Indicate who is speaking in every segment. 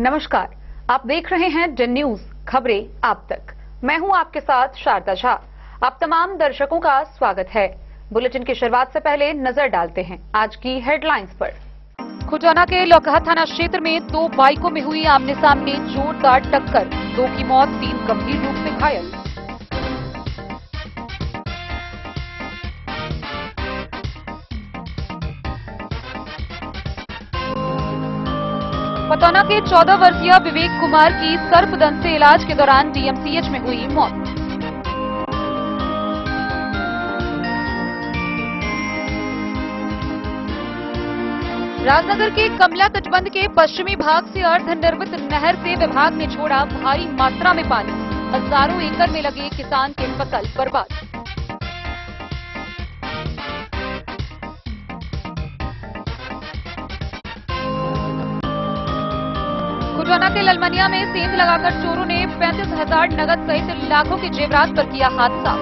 Speaker 1: नमस्कार, आप देख रहे हैं डेन न्यूज खबरें आप तक। मैं हूं आपके साथ शारदा झा। आप तमाम दर्शकों का स्वागत है। बुलेटिन की शुरुआत से पहले नजर डालते हैं आज की हेडलाइंस पर। खुटाना के लौकहा थाना क्षेत्र में दो बाइकों में हुई आमने सामने जोरदार टक्कर, 2 की मौत, 3 गंभीर रूप से घायल। पतौना के 14 वर्षीय विवेक कुमार की सर्पदंश से इलाज के दौरान डीएमसीएच में हुई मौत। राजनगर के कमला तटबंध के पश्चिमी भाग से अर्धनिर्मित नहर से विभाग ने छोड़ा भारी मात्रा में पानी, हजारों एकड़ में लगे किसान की फसल बर्बाद। खुटाना के ललमनिया में सेंध लगाकर चोरों ने 35,000 नगद सहित लाखों के जेवरात पर किया हादसा।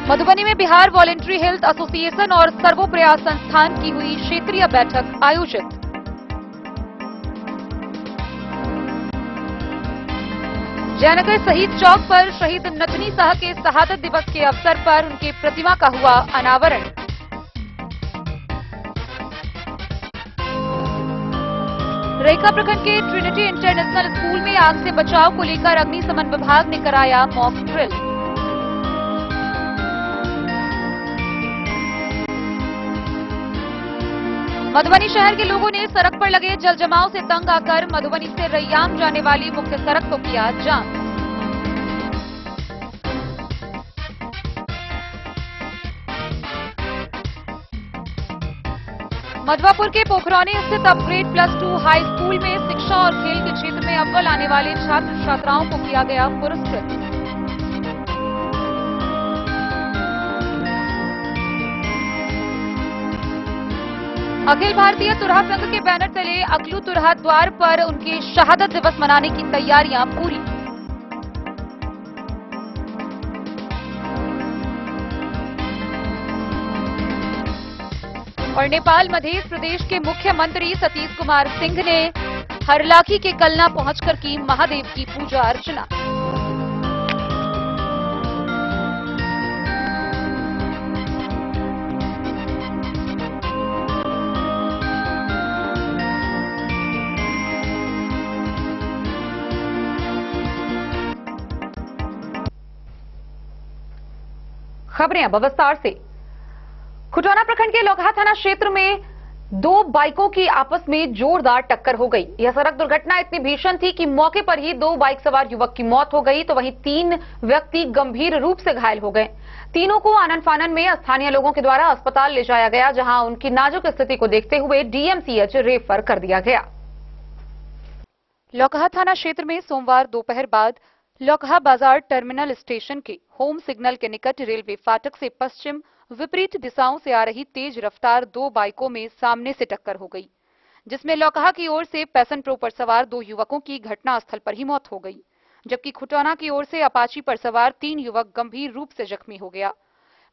Speaker 1: मधुबनी में बिहार वॉलेंट्री हेल्थ एसोसिएशन और सर्वोप्रयास संस्थान की हुई क्षेत्रीय बैठक आयोजित। जयनगर शहीद चौक पर शहीद नथनी शाह के शहादत दिवस के अवसर पर उनके प्रतिमा का हुआ अनावरण। रेखा प्रखंड के ट्रिनिटी इंटरनेशनल स्कूल में आग से बचाव को लेकर अग्निशमन विभाग ने कराया मॉक ड्रिल। मधुबनी शहर के लोगों ने सड़क पर लगे जल जमाव से तंग आकर मधुबनी से रैयाम जाने वाली मुख्य सड़क को किया जाम। मधवापुर के पोखरौनी स्थित अपग्रेड +2 हाई स्कूल में शिक्षा और खेल के क्षेत्र में अव्वल आने वाले छात्र छात्राओं को किया गया पुरस्कृत। अखिल भारतीय तुरहा संघ के बैनर तले अकलू तुरहा द्वार पर उनके शहादत दिवस मनाने की तैयारियां पूरी। और नेपाल मध्य प्रदेश के मुख्यमंत्री सतीश कुमार सिंह ने हरलाखी के कलना पहुंचकर की महादेव की पूजा अर्चना। खबरें अब विस्तार से। खुटाना प्रखंड के लौकहा थाना क्षेत्र में 2 बाइकों की आपस में जोरदार टक्कर हो गई। यह सड़क दुर्घटना इतनी भीषण थी कि मौके पर ही 2 बाइक सवार युवक की मौत हो गई, तो वहीं 3 व्यक्ति गंभीर रूप से घायल हो गए। तीनों को आनन फानन में स्थानीय लोगों के द्वारा अस्पताल ले जाया गया, जहां उनकी नाजुक स्थिति को देखते हुए डीएमसीएच रेफर कर दिया गया। लौकहा थाना क्षेत्र में सोमवार दोपहर बाद लौकहा बाजार टर्मिनल स्टेशन के होम सिग्नल के निकट रेलवे फाटक से पश्चिम विपरीत दिशाओं से आ रही तेज रफ्तार 2 बाइकों में सामने से टक्कर हो गई, जिसमें लौकहा की ओर से पैशन प्रो पर सवार 2 युवकों की घटनास्थल पर ही मौत हो गई, जबकि खुटाना की ओर से अपाची पर सवार 3 युवक गंभीर रूप से जख्मी हो गया।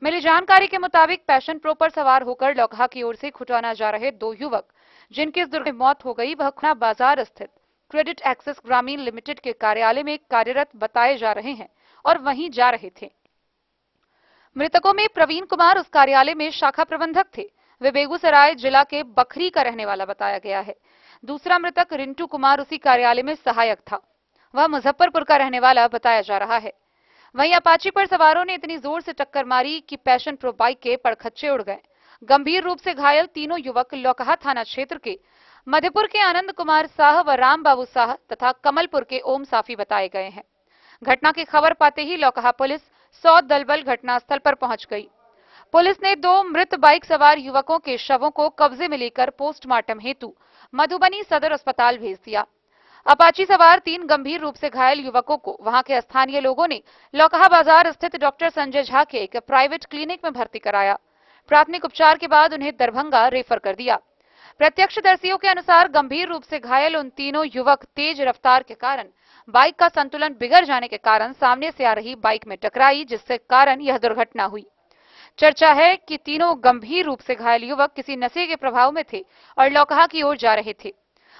Speaker 1: मिली जानकारी के मुताबिक पैशन प्रो पर सवार होकर लौकहा की ओर से खुटाना जा रहे 2 युवक जिनकी इस दुर्घटना में मौत हो गई, वह खुटाना बाजार स्थित क्रेडिट एक्सेस ग्रामीण लिमिटेड के कार्यालय में कार्यरत बताए जा रहे हैं और वहीं जा रहे थे। मृतकों में प्रवीण कुमार उस कार्यालय में शाखा प्रबंधक थे। वे बेगूसराय जिला के बखरी का रहने वाला बताया गया है। दूसरा मृतक रिंटू कुमार उसी कार्यालय में सहायक था, वह मुजफ्फरपुर का रहने वाला बताया जा रहा है। वहीं अपाची पर सवारों ने इतनी जोर से टक्कर मारी कि पैशन प्रो बाइक के पड़खच्चे उड़ गए। गंभीर रूप से घायल तीनों युवक लौकहा थाना क्षेत्र के मधेपुर के आनंद कुमार साह व राम बाबू साह तथा कमलपुर के ओम साफी बताए गए हैं। घटना की खबर पाते ही लौकहा पुलिस 100 दलबल घटनास्थल पर पहुंच गई। पुलिस ने 2 मृत बाइक सवार युवकों के शवों को कब्जे में लेकर पोस्टमार्टम हेतु मधुबनी सदर अस्पताल भेज दिया। अपाची सवार 3 गंभीर रूप से घायल युवकों को वहां के स्थानीय लोगों ने लौकहा बाजार स्थित डॉक्टर संजय झा के एक प्राइवेट क्लिनिक में भर्ती कराया। प्राथमिक उपचार के बाद उन्हें दरभंगा रेफर कर दिया। प्रत्यक्षदर्शियों के अनुसार गंभीर रूप से घायल उन तीनों युवक तेज रफ्तार के कारण बाइक का संतुलन बिगड़ जाने के कारण सामने से आ रही बाइक में टकराई, जिससे कारण यह दुर्घटना हुई। चर्चा है कि तीनों गंभीर रूप से घायल युवक किसी नशे के प्रभाव में थे और लौकहा की ओर जा रहे थे।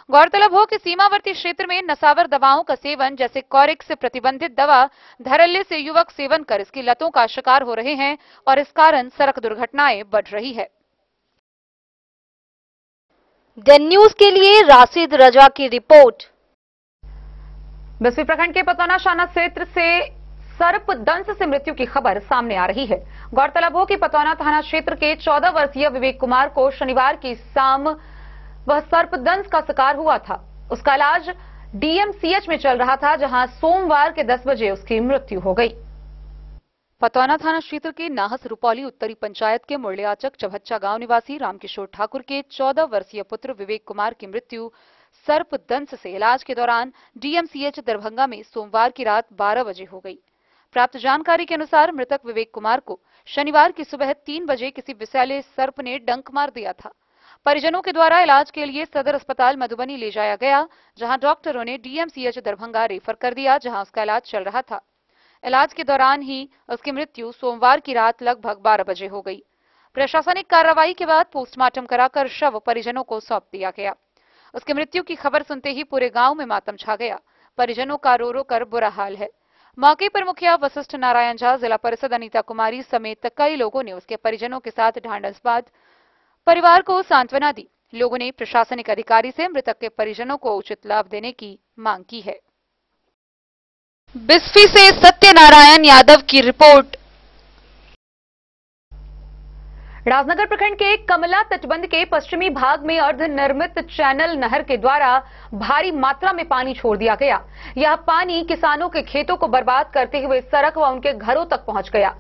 Speaker 1: गौरतलब हो कि सीमावर्ती क्षेत्र में नशावर दवाओं का सेवन जैसे कॉरिक्स प्रतिबंधित दवा धड़ल्ले से युवक सेवन कर इसकी लतों का शिकार हो रहे हैं और इस कारण सड़क दुर्घटनाएं बढ़ रही है।
Speaker 2: देन न्यूज के लिए राशिद रजा की रिपोर्ट।
Speaker 1: बिस्फी प्रखंड के पतौना शाना क्षेत्र से सर्पदंश से मृत्यु की खबर सामने आ रही है। गौरतलब हो कि पतौना थाना क्षेत्र के 14 वर्षीय विवेक कुमार को शनिवार की शाम वह सर्पदंश का शिकार हुआ था। उसका इलाज डीएमसीएच में चल रहा था, जहां सोमवार के 10 बजे उसकी मृत्यु हो गई। पतौना थाना क्षेत्र के नाहस रुपौली उत्तरी पंचायत के मुरलियाचक चभच्चा गांव निवासी रामकिशोर ठाकुर के 14 वर्षीय पुत्र विवेक कुमार की मृत्यु सर्पदंश से इलाज के दौरान डीएमसीएच दरभंगा में सोमवार की रात 12 बजे हो गई। प्राप्त जानकारी के अनुसार मृतक विवेक कुमार को शनिवार की सुबह 3 बजे किसी विषैले सर्प ने डंक मार दिया था। परिजनों के द्वारा इलाज के लिए सदर अस्पताल मधुबनी ले जाया गया, जहां डॉक्टरों ने डीएमसीएच दरभंगा रेफर कर दिया, जहां उसका इलाज चल रहा था। इलाज के दौरान ही उसकी मृत्यु सोमवार की रात लगभग 12 बजे हो गई। प्रशासनिक कार्रवाई के बाद पोस्टमार्टम कराकर शव परिजनों को सौंप दिया गया। उसकी मृत्यु की खबर सुनते ही पूरे गांव में मातम छा गया। परिजनों का रो रो कर बुरा हाल है। मौके पर मुखिया वशिष्ठ नारायण झा, जिला परिषद अनीता कुमारी समेत कई लोगों ने उसके परिजनों के साथ ढांढस बांध परिवार को सांत्वना दी। लोगों ने प्रशासनिक अधिकारी से मृतक के परिजनों को उचित लाभ देने की मांग की है।
Speaker 2: बिस्फी से सत्यनारायण यादव की रिपोर्ट।
Speaker 1: राजनगर प्रखंड के कमला तटबंध के पश्चिमी भाग में अर्धनिर्मित चैनल नहर के द्वारा भारी मात्रा में पानी छोड़ दिया गया। यह पानी किसानों के खेतों को बर्बाद करते हुए सड़क व उनके घरों तक पहुंच गया।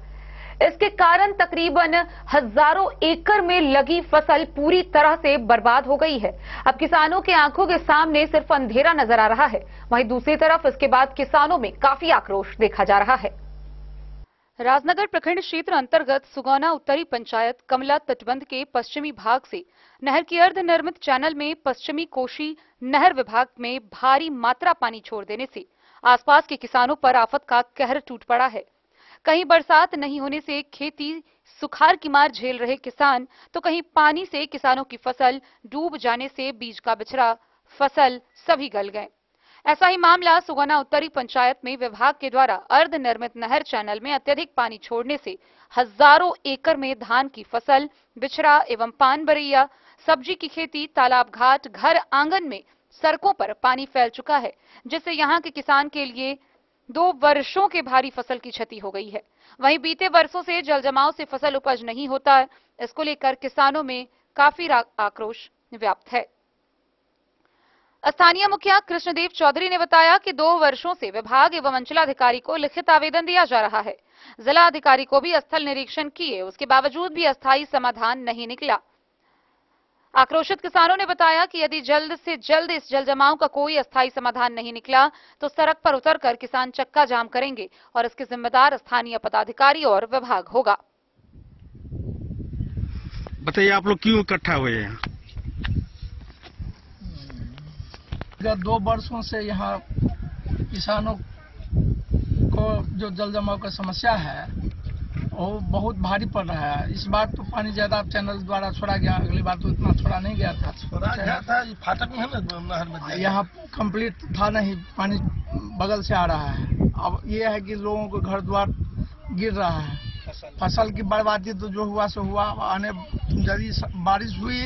Speaker 1: इसके कारण तकरीबन हजारों एकड़ में लगी फसल पूरी तरह से बर्बाद हो गई है। अब किसानों के आंखों के सामने सिर्फ अंधेरा नजर आ रहा है। वहीं दूसरी तरफ इसके बाद किसानों में काफी आक्रोश देखा जा रहा है। राजनगर प्रखंड क्षेत्र अंतर्गत सुगौना उत्तरी पंचायत कमला तटबंध के पश्चिमी भाग से नहर की अर्धनिर्मित चैनल में पश्चिमी कोशी नहर विभाग में भारी मात्रा पानी छोड़ देने से आसपास के किसानों पर आफत का कहर टूट पड़ा है। कहीं बरसात नहीं होने से खेती सुखाड़ की मार झेल रहे किसान, तो कहीं पानी से किसानों की फसल डूब जाने से बीज का बिछड़ा फसल सभी गल गए। ऐसा ही मामला सुगौना उत्तरी पंचायत में विभाग के द्वारा अर्धनिर्मित नहर चैनल में अत्यधिक पानी छोड़ने से हजारों एकड़ में धान की फसल, बिछड़ा एवं पान बरैया, सब्जी की खेती, तालाब घाट, घर आंगन में सड़कों पर पानी फैल चुका है, जिससे यहाँ के किसान के लिए 2 वर्षों के भारी फसल की क्षति हो गई है। वहीं बीते वर्षों से जल जमाव से फसल उपज नहीं होता है। इसको लेकर किसानों में काफी आक्रोश व्याप्त है। स्थानीय मुखिया कृष्णदेव चौधरी ने बताया कि 2 वर्षों से विभाग एवं अंचलाधिकारी को लिखित आवेदन दिया जा रहा है। जिला अधिकारी को भी स्थल निरीक्षण किए, उसके बावजूद भी अस्थायी समाधान नहीं निकला। आक्रोशित किसानों ने बताया कि यदि जल्द से जल्द इस जल जमाव का कोई अस्थायी समाधान नहीं निकला तो सड़क पर उतरकर किसान चक्का जाम करेंगे और इसके जिम्मेदार स्थानीय पदाधिकारी और विभाग होगा।
Speaker 3: बताइए, आप लोग क्यों इकट्ठा हुए हैं?
Speaker 4: 2 वर्षों से यहाँ किसानों को जो जल जमाव का समस्या है वो बहुत भारी पड़ रहा है। इस बार तो पानी ज्यादा चैनल द्वारा छोड़ा गया, अगली बार तो इतना छोड़ा नहीं गया था।
Speaker 3: फाटक में है ना नहर में,
Speaker 4: यहाँ कंप्लीट था नहीं, पानी बगल से आ रहा है। अब ये है कि लोगों को घर द्वार गिर रहा है, फसल की बर्बादी तो जो हुआ सो हुआ। आने यदि बारिश हुई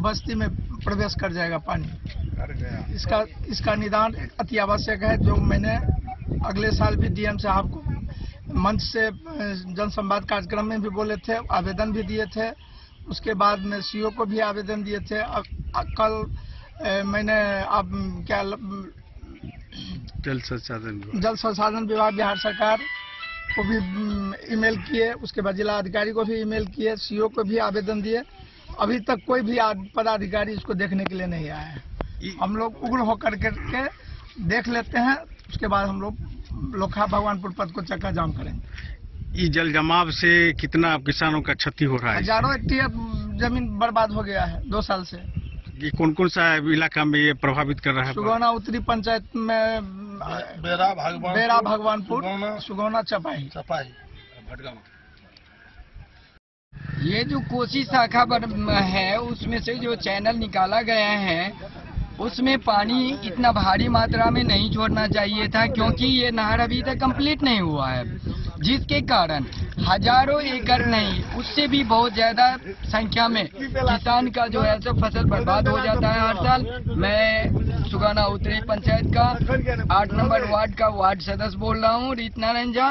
Speaker 4: बस्ती में प्रवेश कर जाएगा पानी। इसका निदान अति आवश्यक है, जो मैंने अगले साल भी डीएम साहब को मंच से जन संवाद कार्यक्रम में भी बोले थे, आवेदन भी दिए थे। उसके बाद में सीओ को भी आवेदन दिए थे। कल मैंने अब क्या जल संसाधन विभाग बिहार सरकार को भी ईमेल किए, उसके बाद जिला अधिकारी को भी ईमेल किए, सीओ को भी आवेदन दिए। अभी तक कोई भी पदाधिकारी इसको देखने के लिए नहीं आया है। हम लोग उग्र होकर के देख लेते हैं, उसके बाद हम लोग लोखा भगवानपुर पथ को चक्का जाम करेंगे।
Speaker 3: इस जल जमाव से कितना किसानों का क्षति हो रहा है?
Speaker 4: हजारों हेक्टेयर जमीन बर्बाद हो गया है 2 साल से।
Speaker 3: ये कौन कौन सा इलाका में ये प्रभावित कर रहा है?
Speaker 4: सुगौना उत्तरी पंचायत में बेरा भगवानपुर, सुगौना चपाही।
Speaker 5: ये जो कोसी शाखा है उसमें से जो चैनल निकाला गया है उसमें पानी इतना भारी मात्रा में नहीं छोड़ना चाहिए था, क्योंकि ये नहर अभी तक कंप्लीट नहीं हुआ है, जिसके कारण हजारों एकड़ नहीं उससे भी बहुत ज्यादा संख्या में किसान का जो है सो फसल बर्बाद हो जाता है हर साल। मैं सुगाना उत्तरी पंचायत का 8 नंबर वार्ड का वार्ड सदस्य बोल रहा हूँ, रीत नारायण झा,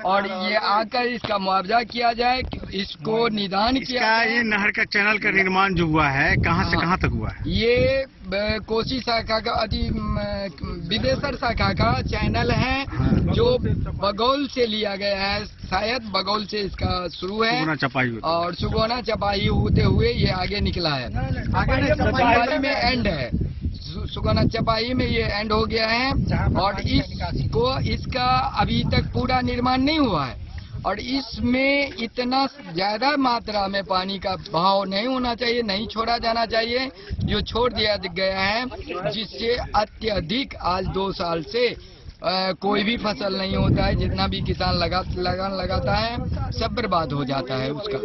Speaker 5: और ये आकर इसका मुआवजा किया जाए, इसको निदान किया जाए।
Speaker 3: ये नहर का चैनल का निर्माण जो हुआ है कहाँ से कहाँ तक हुआ है?
Speaker 5: ये कोसी शाखा का विदेशर शाखा का चैनल है जो बगौल से लिया गया है, शायद बगौल से इसका शुरू है और सुगोना चपाही होते हुए ये आगे निकला है, आगे चपाही में एंड है, सुगोना चपाही में ये एंड हो गया है और इसका अभी तक पूरा निर्माण नहीं हुआ है और इसमें इतना ज्यादा मात्रा में पानी का बहाव नहीं होना चाहिए, नहीं छोड़ा जाना चाहिए, जो छोड़ दिया गया है, जिससे अत्यधिक आज 2 साल से कोई भी फसल नहीं होता है, जितना भी किसान लगान लगाता है सब बर्बाद हो जाता है उसका,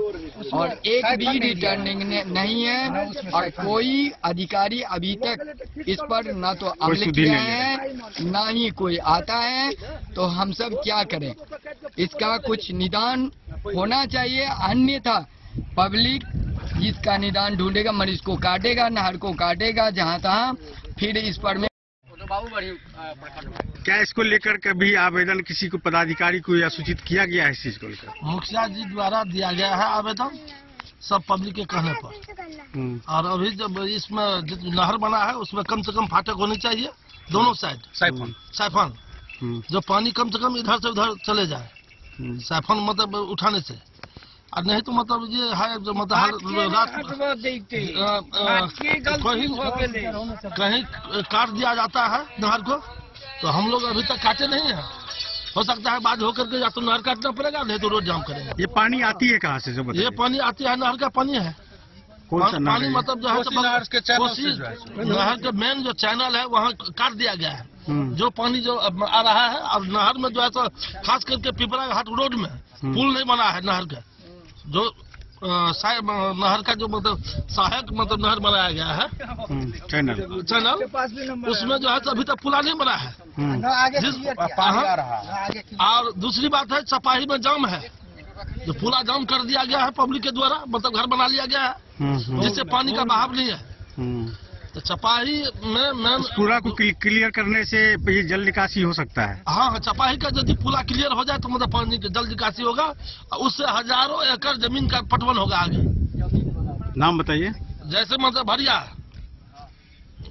Speaker 5: और एक भी रिटर्निंग नहीं है और कोई अधिकारी अभी तक इस पर ना तो अमल किया है ना ही कोई आता है। तो हम सब क्या करें, इसका कुछ निदान होना चाहिए, अन्यथा पब्लिक इसका निदान ढूंढेगा, मरीज को काटेगा, नहर को काटेगा जहाँ तहाँ, फिर इस पर में
Speaker 3: क्या इसको लेकर कभी आवेदन किसी को पदाधिकारी को या सूचित किया गया है इस चीज को लेकर?
Speaker 4: मुखिया जी द्वारा दिया गया है आवेदन सब पब्लिक के कहने पर, और अभी जब इसमें नहर बना है उसमें कम से कम फाटक होनी चाहिए दोनों साइड, साइफन जो पानी कम से कम इधर से उधर चले जाए, साइफन मतलब उठाने से, और नहीं तो मतलब ये है जो मतलब कहीं काट दिया जाता है नहर को, तो हम लोग अभी तक काटे नहीं है, हो सकता है बाद होकर के या तो नहर काटना पड़ेगा नहीं तो रोड जाम करेगा।
Speaker 3: ये पानी आती है कहाँ से जो बताइए?
Speaker 4: ये पानी आती है नहर का पानी है,
Speaker 3: कौन सा
Speaker 4: पानी मतलब जो है नहर के मेन जो चैनल है वहाँ काट दिया गया है, जो पानी जो आ रहा है, और नहर में जो है तो खास करके पिपरा घाट रोड में पुल नहीं बना है नहर का, जो नहर का जो मतलब सहायक मतलब नहर बनाया गया है
Speaker 3: चैनल,
Speaker 4: उसमें जो है तो अभी तक पुला नहीं बना है, और दूसरी बात है चपाही में जाम है, जो पुला जाम कर दिया गया है पब्लिक के द्वारा, मतलब घर बना लिया गया है जिससे पानी का बहाव नहीं है। तो चपाही में
Speaker 3: पुला को क्लियर करने से ये जल निकासी हो सकता है।
Speaker 4: हाँ, चपाही का यदि पुला क्लियर हो जाए तो मतलब पानी की जल निकासी होगा, उससे हजारों एकड़ जमीन का पटवन होगा आगे।
Speaker 3: नाम बताइए।
Speaker 4: जैसे मतलब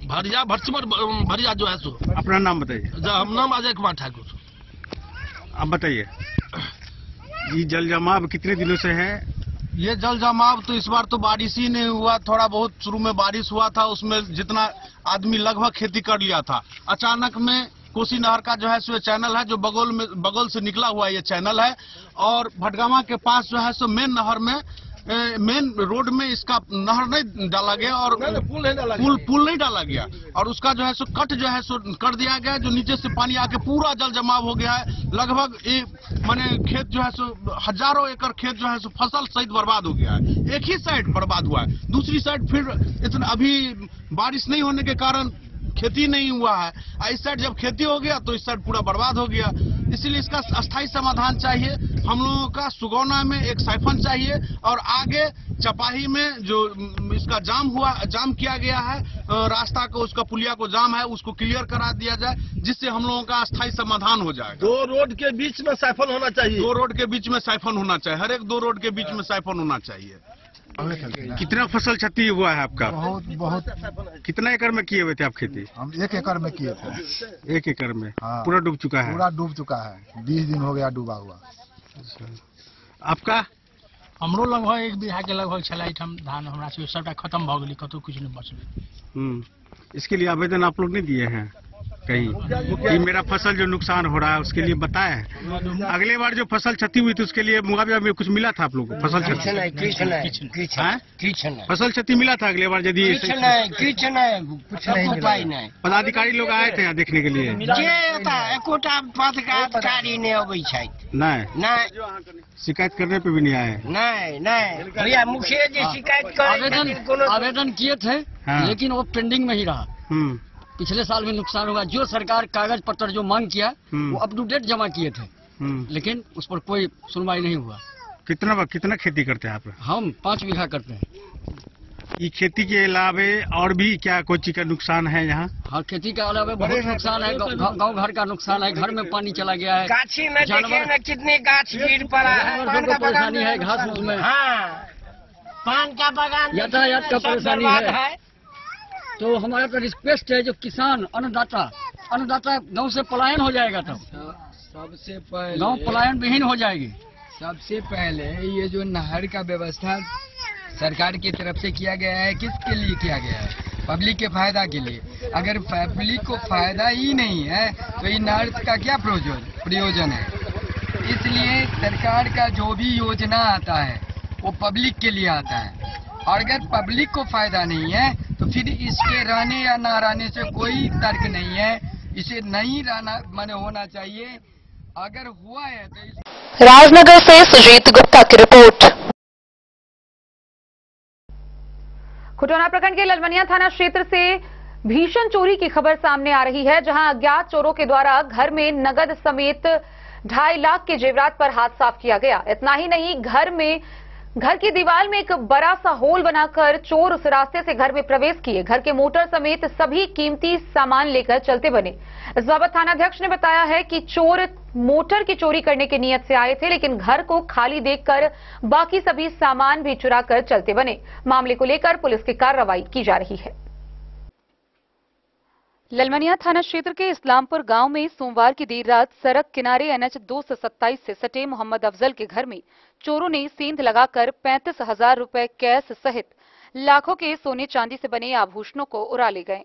Speaker 4: भरिया भरसिमर भरिया जो है सो।
Speaker 3: अपना नाम बताइए।
Speaker 4: हम नाम अजय कुमार ठाकुर।
Speaker 3: अब बताइए, ये जल जमाव कितने दिनों से है?
Speaker 6: ये जल जमाव तो इस बार तो बारिश ही नहीं हुआ, थोड़ा बहुत शुरू में बारिश हुआ था, उसमें जितना आदमी लगभग खेती कर लिया था, अचानक में कोसी नहर का जो है सो चैनल है, जो बगल से निकला हुआ ये चैनल है, और भटगामा के पास जो है सो मेन नहर में मेन रोड में इसका नहर नहीं डाला गया और पुल नहीं डाला गया, और उसका जो है सो कट जो है सो कर दिया गया, जो नीचे से पानी आके पूरा जल जमाव हो गया है। लगभग माने खेत जो है सो हजारों एकड़ खेत जो है सो फसल सहित बर्बाद हो गया है। एक ही साइड बर्बाद हुआ है, दूसरी साइड फिर इतना अभी बारिश नहीं होने के कारण खेती नहीं हुआ है, इस साइड जब खेती हो गया तो इस साइड पूरा बर्बाद हो गया। इसीलिए इसका अस्थायी समाधान चाहिए हम लोगों का। सुगौना में एक साइफन चाहिए और आगे चपाही में जो इसका जाम किया गया है रास्ता को, उसका पुलिया को जाम है, उसको क्लियर करा दिया जाए, जिससे हम लोगों का अस्थायी समाधान हो जाए।
Speaker 4: 2 रोड के बीच में साइफन होना चाहिए,
Speaker 6: 2 रोड के बीच में साइफन होना चाहिए, हर एक 2 रोड के बीच में साइफन होना चाहिए।
Speaker 3: कितना फसल क्षति हुआ है आपका?
Speaker 7: बहुत।
Speaker 3: कितना एकड़ में किए हुए थे आप खेती?
Speaker 7: हम 1 एकड़ में किए थे।
Speaker 3: 1 एकड़ में?
Speaker 7: हाँ।
Speaker 3: पूरा डूब चुका है?
Speaker 7: पूरा डूब चुका है, 20 दिन हो गया डूबा हुआ।
Speaker 3: आपका?
Speaker 8: हमरो लगभग 1 बीघा के लगभग छलै ठाम धान हमरा सबटा खत्म भ गेलै, कतौ कुछ नहीं बचलै।
Speaker 3: इसके लिए आवेदन आप लोग नहीं दिए हैं? कहीं कि मेरा फसल जो नुकसान हो रहा है उसके लिए बताया है? अगले बार जो फसल क्षति हुई थी उसके लिए मुआवजा में कुछ मिला था आप लोगों को? फसल क्षति फसल क्षति मिला था अगले बार? यदि पदाधिकारी लोग आए थे यहाँ देखने के लिए? नहीं, शिकायत करने पे भी नहीं आए?
Speaker 9: नहीं भैया, मुखिया जी शिकायत
Speaker 8: आवेदन किए थे, लेकिन वो पेंडिंग में ही रहा। पिछले साल में नुकसान हुआ, जो सरकार कागज पत्र जो मांग किया वो अप टू डेट जमा किए थे, लेकिन उस पर कोई सुनवाई नहीं हुआ।
Speaker 3: कितना खेती करते हैं आप?
Speaker 8: हम 5 बीघा करते हैं।
Speaker 3: ये खेती के अलावे और भी क्या कोई चीज का नुकसान है यहाँ?
Speaker 8: हाँ, खेती के अलावा बहुत नुकसान है। गांव घर का नुकसान है, घर में पानी चला गया है,
Speaker 9: गाछी में जानवर कितने गाछ गिर पड़ा है,
Speaker 8: जानवर को परेशानी है, घास फूस में,
Speaker 9: पान का बागान,
Speaker 8: यातायात का परेशानी है। तो हमारा तो रिक्वेस्ट है, जो किसान अन्नदाता गांव से पलायन हो जाएगा, तब
Speaker 5: सबसे पहले
Speaker 8: गांव पलायन विहीन हो जाएगी।
Speaker 5: सबसे पहले ये जो नहर का व्यवस्था सरकार की तरफ से किया गया है, किसके लिए किया गया है? पब्लिक के फायदा के लिए। अगर पब्लिक को फायदा ही नहीं है तो इन नहर का क्या प्रयोजन है? इसलिए सरकार का जो भी योजना आता है वो पब्लिक के लिए आता है, और अगर पब्लिक को फायदा नहीं है तो फिर इसके रहने या ना रहने से कोई तर्क नहीं है। इसे नहीं रहना माने होना चाहिए। अगर हुआ है तो
Speaker 2: राजनगर से सुजीत गुप्ता की रिपोर्ट।
Speaker 1: खुटौना प्रखंड के ललवनिया थाना क्षेत्र से भीषण चोरी की खबर सामने आ रही है, जहां अज्ञात चोरों के द्वारा घर में नगद समेत 2.5 लाख के जेवरात पर हाथ साफ किया गया। इतना ही नहीं, घर की दीवार में एक बड़ा सा होल बनाकर चोर उस रास्ते से घर में प्रवेश किए। घर के मोटर समेत सभी कीमती सामान लेकर चलते बने। इस बाबत थानाध्यक्ष ने बताया है कि चोर मोटर की चोरी करने की नीयत से आए थे, लेकिन घर को खाली देखकर बाकी सभी सामान भी चुराकर चलते बने। मामले को लेकर पुलिस की कार्रवाई की जा रही है। ललवनिया थाना क्षेत्र के इस्लामपुर गांव में सोमवार की देर रात सड़क किनारे NH 227 से सटे मोहम्मद अफजल के घर में चोरों ने सेंध लगाकर 35,000 रुपए कैश सहित लाखों के सोने चांदी से बने आभूषणों को उड़ा ले गए।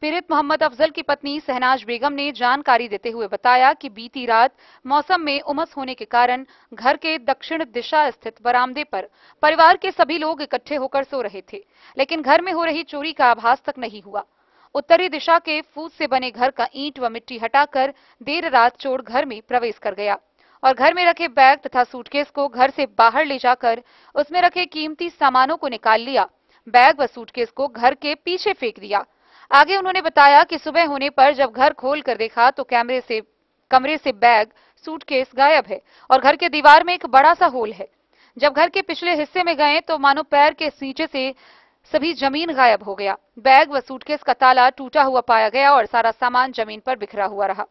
Speaker 1: पीड़ित मोहम्मद अफजल की पत्नी सहनाज बेगम ने जानकारी देते हुए बताया कि बीती रात मौसम में उमस होने के कारण घर के दक्षिण दिशा स्थित बरामदे पर परिवार के सभी लोग इकट्ठे होकर सो रहे थे, लेकिन घर में हो रही चोरी का आभास तक नहीं हुआ। उत्तरी दिशा के फूस से बने घर का ईंट व मिट्टी हटाकर देर रात चोर घर में प्रवेश कर गया और घर में रखे बैग तथा सूटकेस को घर से बाहर ले जाकर उसमें रखे कीमती सामानों को निकाल लिया। बैग व सूटकेस को घर के पीछे फेंक दिया। आगे उन्होंने बताया कि सुबह होने पर जब घर खोल कर देखा तो कमरे से बैग सूटकेस गायब है और घर के दीवार में एक बड़ा सा होल है। जब घर के पिछले हिस्से में गए तो मानो पैर के नीचे से सभी जमीन गायब हो गया। बैग व सूटकेस का ताला टूटा हुआ पाया गया और सारा सामान जमीन पर बिखरा हुआ रहा।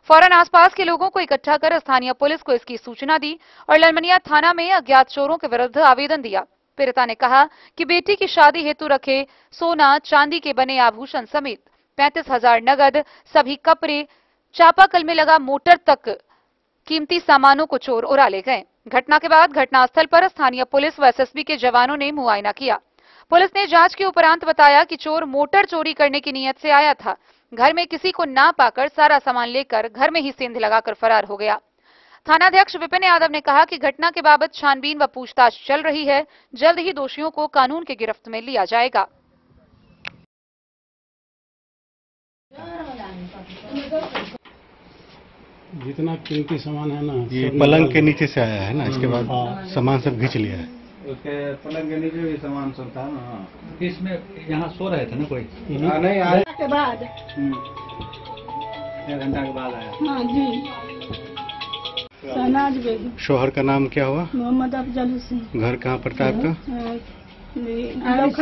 Speaker 1: फौरन आसपास के लोगों को इकट्ठा कर स्थानीय पुलिस को इसकी सूचना दी और ललवनिया थाना में अज्ञात चोरों के विरुद्ध आवेदन दिया। पीड़िता ने कहा कि बेटी की शादी हेतु रखे सोना चांदी के बने आभूषण समेत 35,000 नगद, सभी कपड़े, चापाकल में लगा मोटर तक कीमती सामानों को चोर उड़ा ले गए। घटना के बाद घटनास्थल पर स्थानीय पुलिस व एसएसबी के जवानों ने मुआयना किया। पुलिस ने जांच के उपरांत बताया कि चोर मोटर चोरी करने की नीयत से आया था। घर में किसी को ना पाकर सारा सामान लेकर घर में ही सेंध लगाकर फरार हो गया। थानाध्यक्ष विपिन यादव ने कहा कि घटना के बाबत छानबीन व पूछताछ चल रही है। जल्द ही दोषियों को कानून की गिरफ्त में लिया जाएगा।
Speaker 3: जितना कीमती सामान है ना,
Speaker 10: ये पलंग के नीचे से आया है ना, इसके बाद सामान सब खींच लिया है।
Speaker 3: उसके पलंग के नीचे भी सामान सब था ना।
Speaker 8: इसमें यहाँ सो रहे थे ना कोई?
Speaker 3: नहीं आया
Speaker 11: के बाद
Speaker 3: 1 घंटा के बाद आया।
Speaker 11: हाँ जी। सहनाज बेगम।
Speaker 10: शोहर का नाम क्या हुआ?
Speaker 11: मोहम्मद अफजल हुसैन।
Speaker 10: घर कहाँ पड़ता है आपका?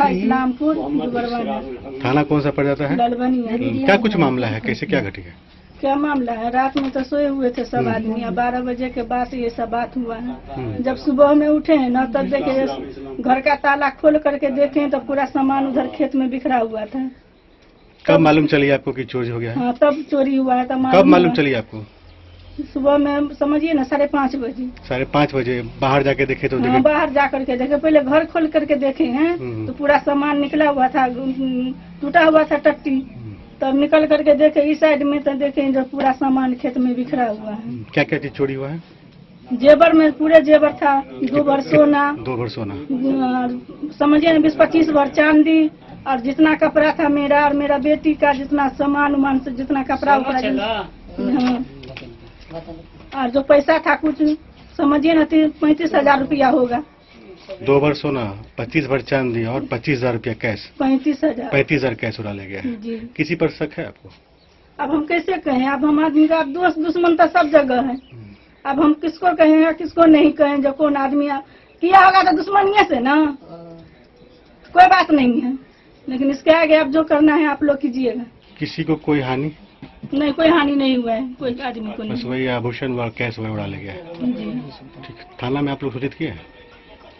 Speaker 11: इस्लामपुर।
Speaker 10: थाना कौन सा पड़ जाता है?
Speaker 11: ललवनिया।
Speaker 10: क्या कुछ मामला है, कैसे क्या घटी है?
Speaker 11: क्या मामला है? रात में तो सोए हुए थे सब आदमी, 12 बजे के बाद ये सब बात हुआ है। जब सुबह में उठे हैं ना, तब देखे घर का ताला खोल करके देखे तो पूरा सामान उधर खेत में बिखरा हुआ था।
Speaker 10: कब मालूम चली आपको कि चोरी हो गया है?
Speaker 11: हाँ, तब चोरी हुआ है।
Speaker 10: कब मालूम चली आपको?
Speaker 11: सुबह में समझिए ना 5:30 बजे।
Speaker 10: 5:30 बजे बाहर जाके देखे तो?
Speaker 11: हाँ, बाहर जा करके देखे। पहले घर खोल करके देखे हैं तो पूरा सामान निकला हुआ था, टूटा हुआ था टट्टी। तब निकल करके देखे इस साइड में तो देखे जो पूरा सामान खेत में बिखरा हुआ है।
Speaker 10: क्या क्या चीज चोरी हुआ है?
Speaker 11: जेवर में पूरे जेवर था, 2 भर सोना,
Speaker 10: 2 भर सोना,
Speaker 11: समझिए 20-25 भर चांदी, और जितना कपड़ा था मेरा और मेरा बेटी का, जितना सामान उमान से जितना कपड़ा उपड़ा, और जो पैसा था कुछ समझिए ना 35,000 रुपया होगा।
Speaker 10: 2 भर सोना, 25 भर चांदी और 25,000 रुपया कैश।
Speaker 11: 35,000
Speaker 10: कैश उड़ा ले गया है।
Speaker 11: जी।
Speaker 10: किसी पर शक है आपको?
Speaker 11: अब हम कैसे कहें, अब हम आदमी का दोस्त दुश्मन तो सब जगह है। अब हम किसको कहें या किसको नहीं कहें, जो कौन आदमी किया होगा तो दुश्मनिया से ना, कोई बात नहीं है। लेकिन इसके आगे अब जो करना है आप लोग कीजिएगा।
Speaker 10: किसी को कोई हानि
Speaker 11: नहीं, कोई हानि नहीं हुआ है, कोई आदमी को नहीं।
Speaker 10: बस वही आभूषण व कैश वही उड़ा ले गया है।
Speaker 11: जी।
Speaker 10: ठीक, थाना में आप लोग सूचित किए?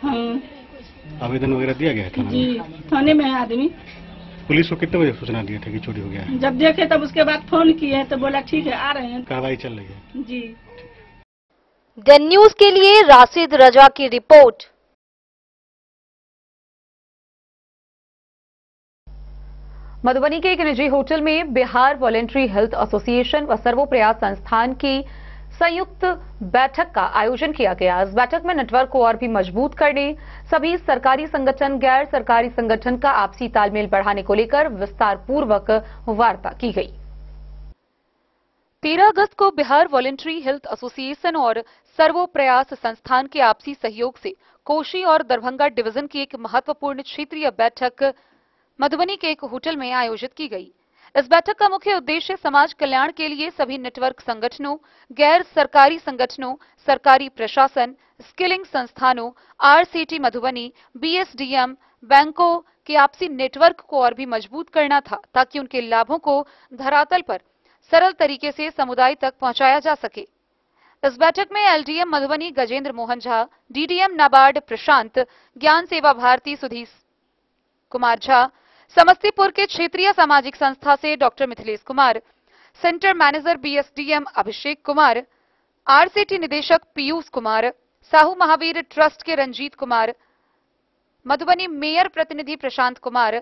Speaker 11: हाँ।
Speaker 10: आवेदन वगैरह दिया गया है थाना
Speaker 11: जी,
Speaker 10: में?
Speaker 11: थाने में है आदमी।
Speaker 10: पुलिस को कितने बजे सूचना दिए थे कि चोरी हो गया है?
Speaker 11: जब देखे तब उसके बाद फोन किए तो बोला ठीक है आ रहे हैं।
Speaker 10: कार्रवाई चल रही है।
Speaker 11: जी।
Speaker 2: द न्यूज के लिए राशिद रजा की रिपोर्ट।
Speaker 1: मधुबनी के एक निजी होटल में बिहार वॉलेंट्री हेल्थ एसोसिएशन व सर्वोप्रयास संस्थान की संयुक्त बैठक का आयोजन किया गया। इस बैठक में नेटवर्क को और भी मजबूत करने, सभी सरकारी संगठन, गैर सरकारी संगठन का आपसी तालमेल बढ़ाने को लेकर विस्तार पूर्वक वार्ता की गई। 13 अगस्त को बिहार वॉलेंट्री हेल्थ एसोसिएशन और सर्वोप्रयास संस्थान के आपसी सहयोग से कोशी और दरभंगा डिवीजन की एक महत्वपूर्ण क्षेत्रीय बैठक मधुबनी के एक होटल में आयोजित की गई। इस बैठक का मुख्य उद्देश्य समाज कल्याण के लिए सभी नेटवर्क संगठनों, गैर सरकारी संगठनों, सरकारी प्रशासन, स्किलिंग संस्थानों, आरसीटी मधुबनी, बीएसडीएम, बैंकों के आपसी नेटवर्क को और भी मजबूत करना था, ताकि उनके लाभों को धरातल पर सरल तरीके से समुदाय तक पहुंचाया जा सके। इस बैठक में एलडीएम मधुबनी गजेंद्र मोहन झा, डीडीएम नाबार्ड प्रशांत, ज्ञान सेवा भारती सुधीर कुमार झा, समस्तीपुर के क्षेत्रीय सामाजिक संस्था से doctor Mithilesh Kumar, centre manager BSDM Abhishek Kumar, RCT निदेशक पीयूष कुमार, साहू महावीर ट्रस्ट के रंजीत कुमार, मधुबनी मेयर प्रतिनिधि प्रशांत कुमार,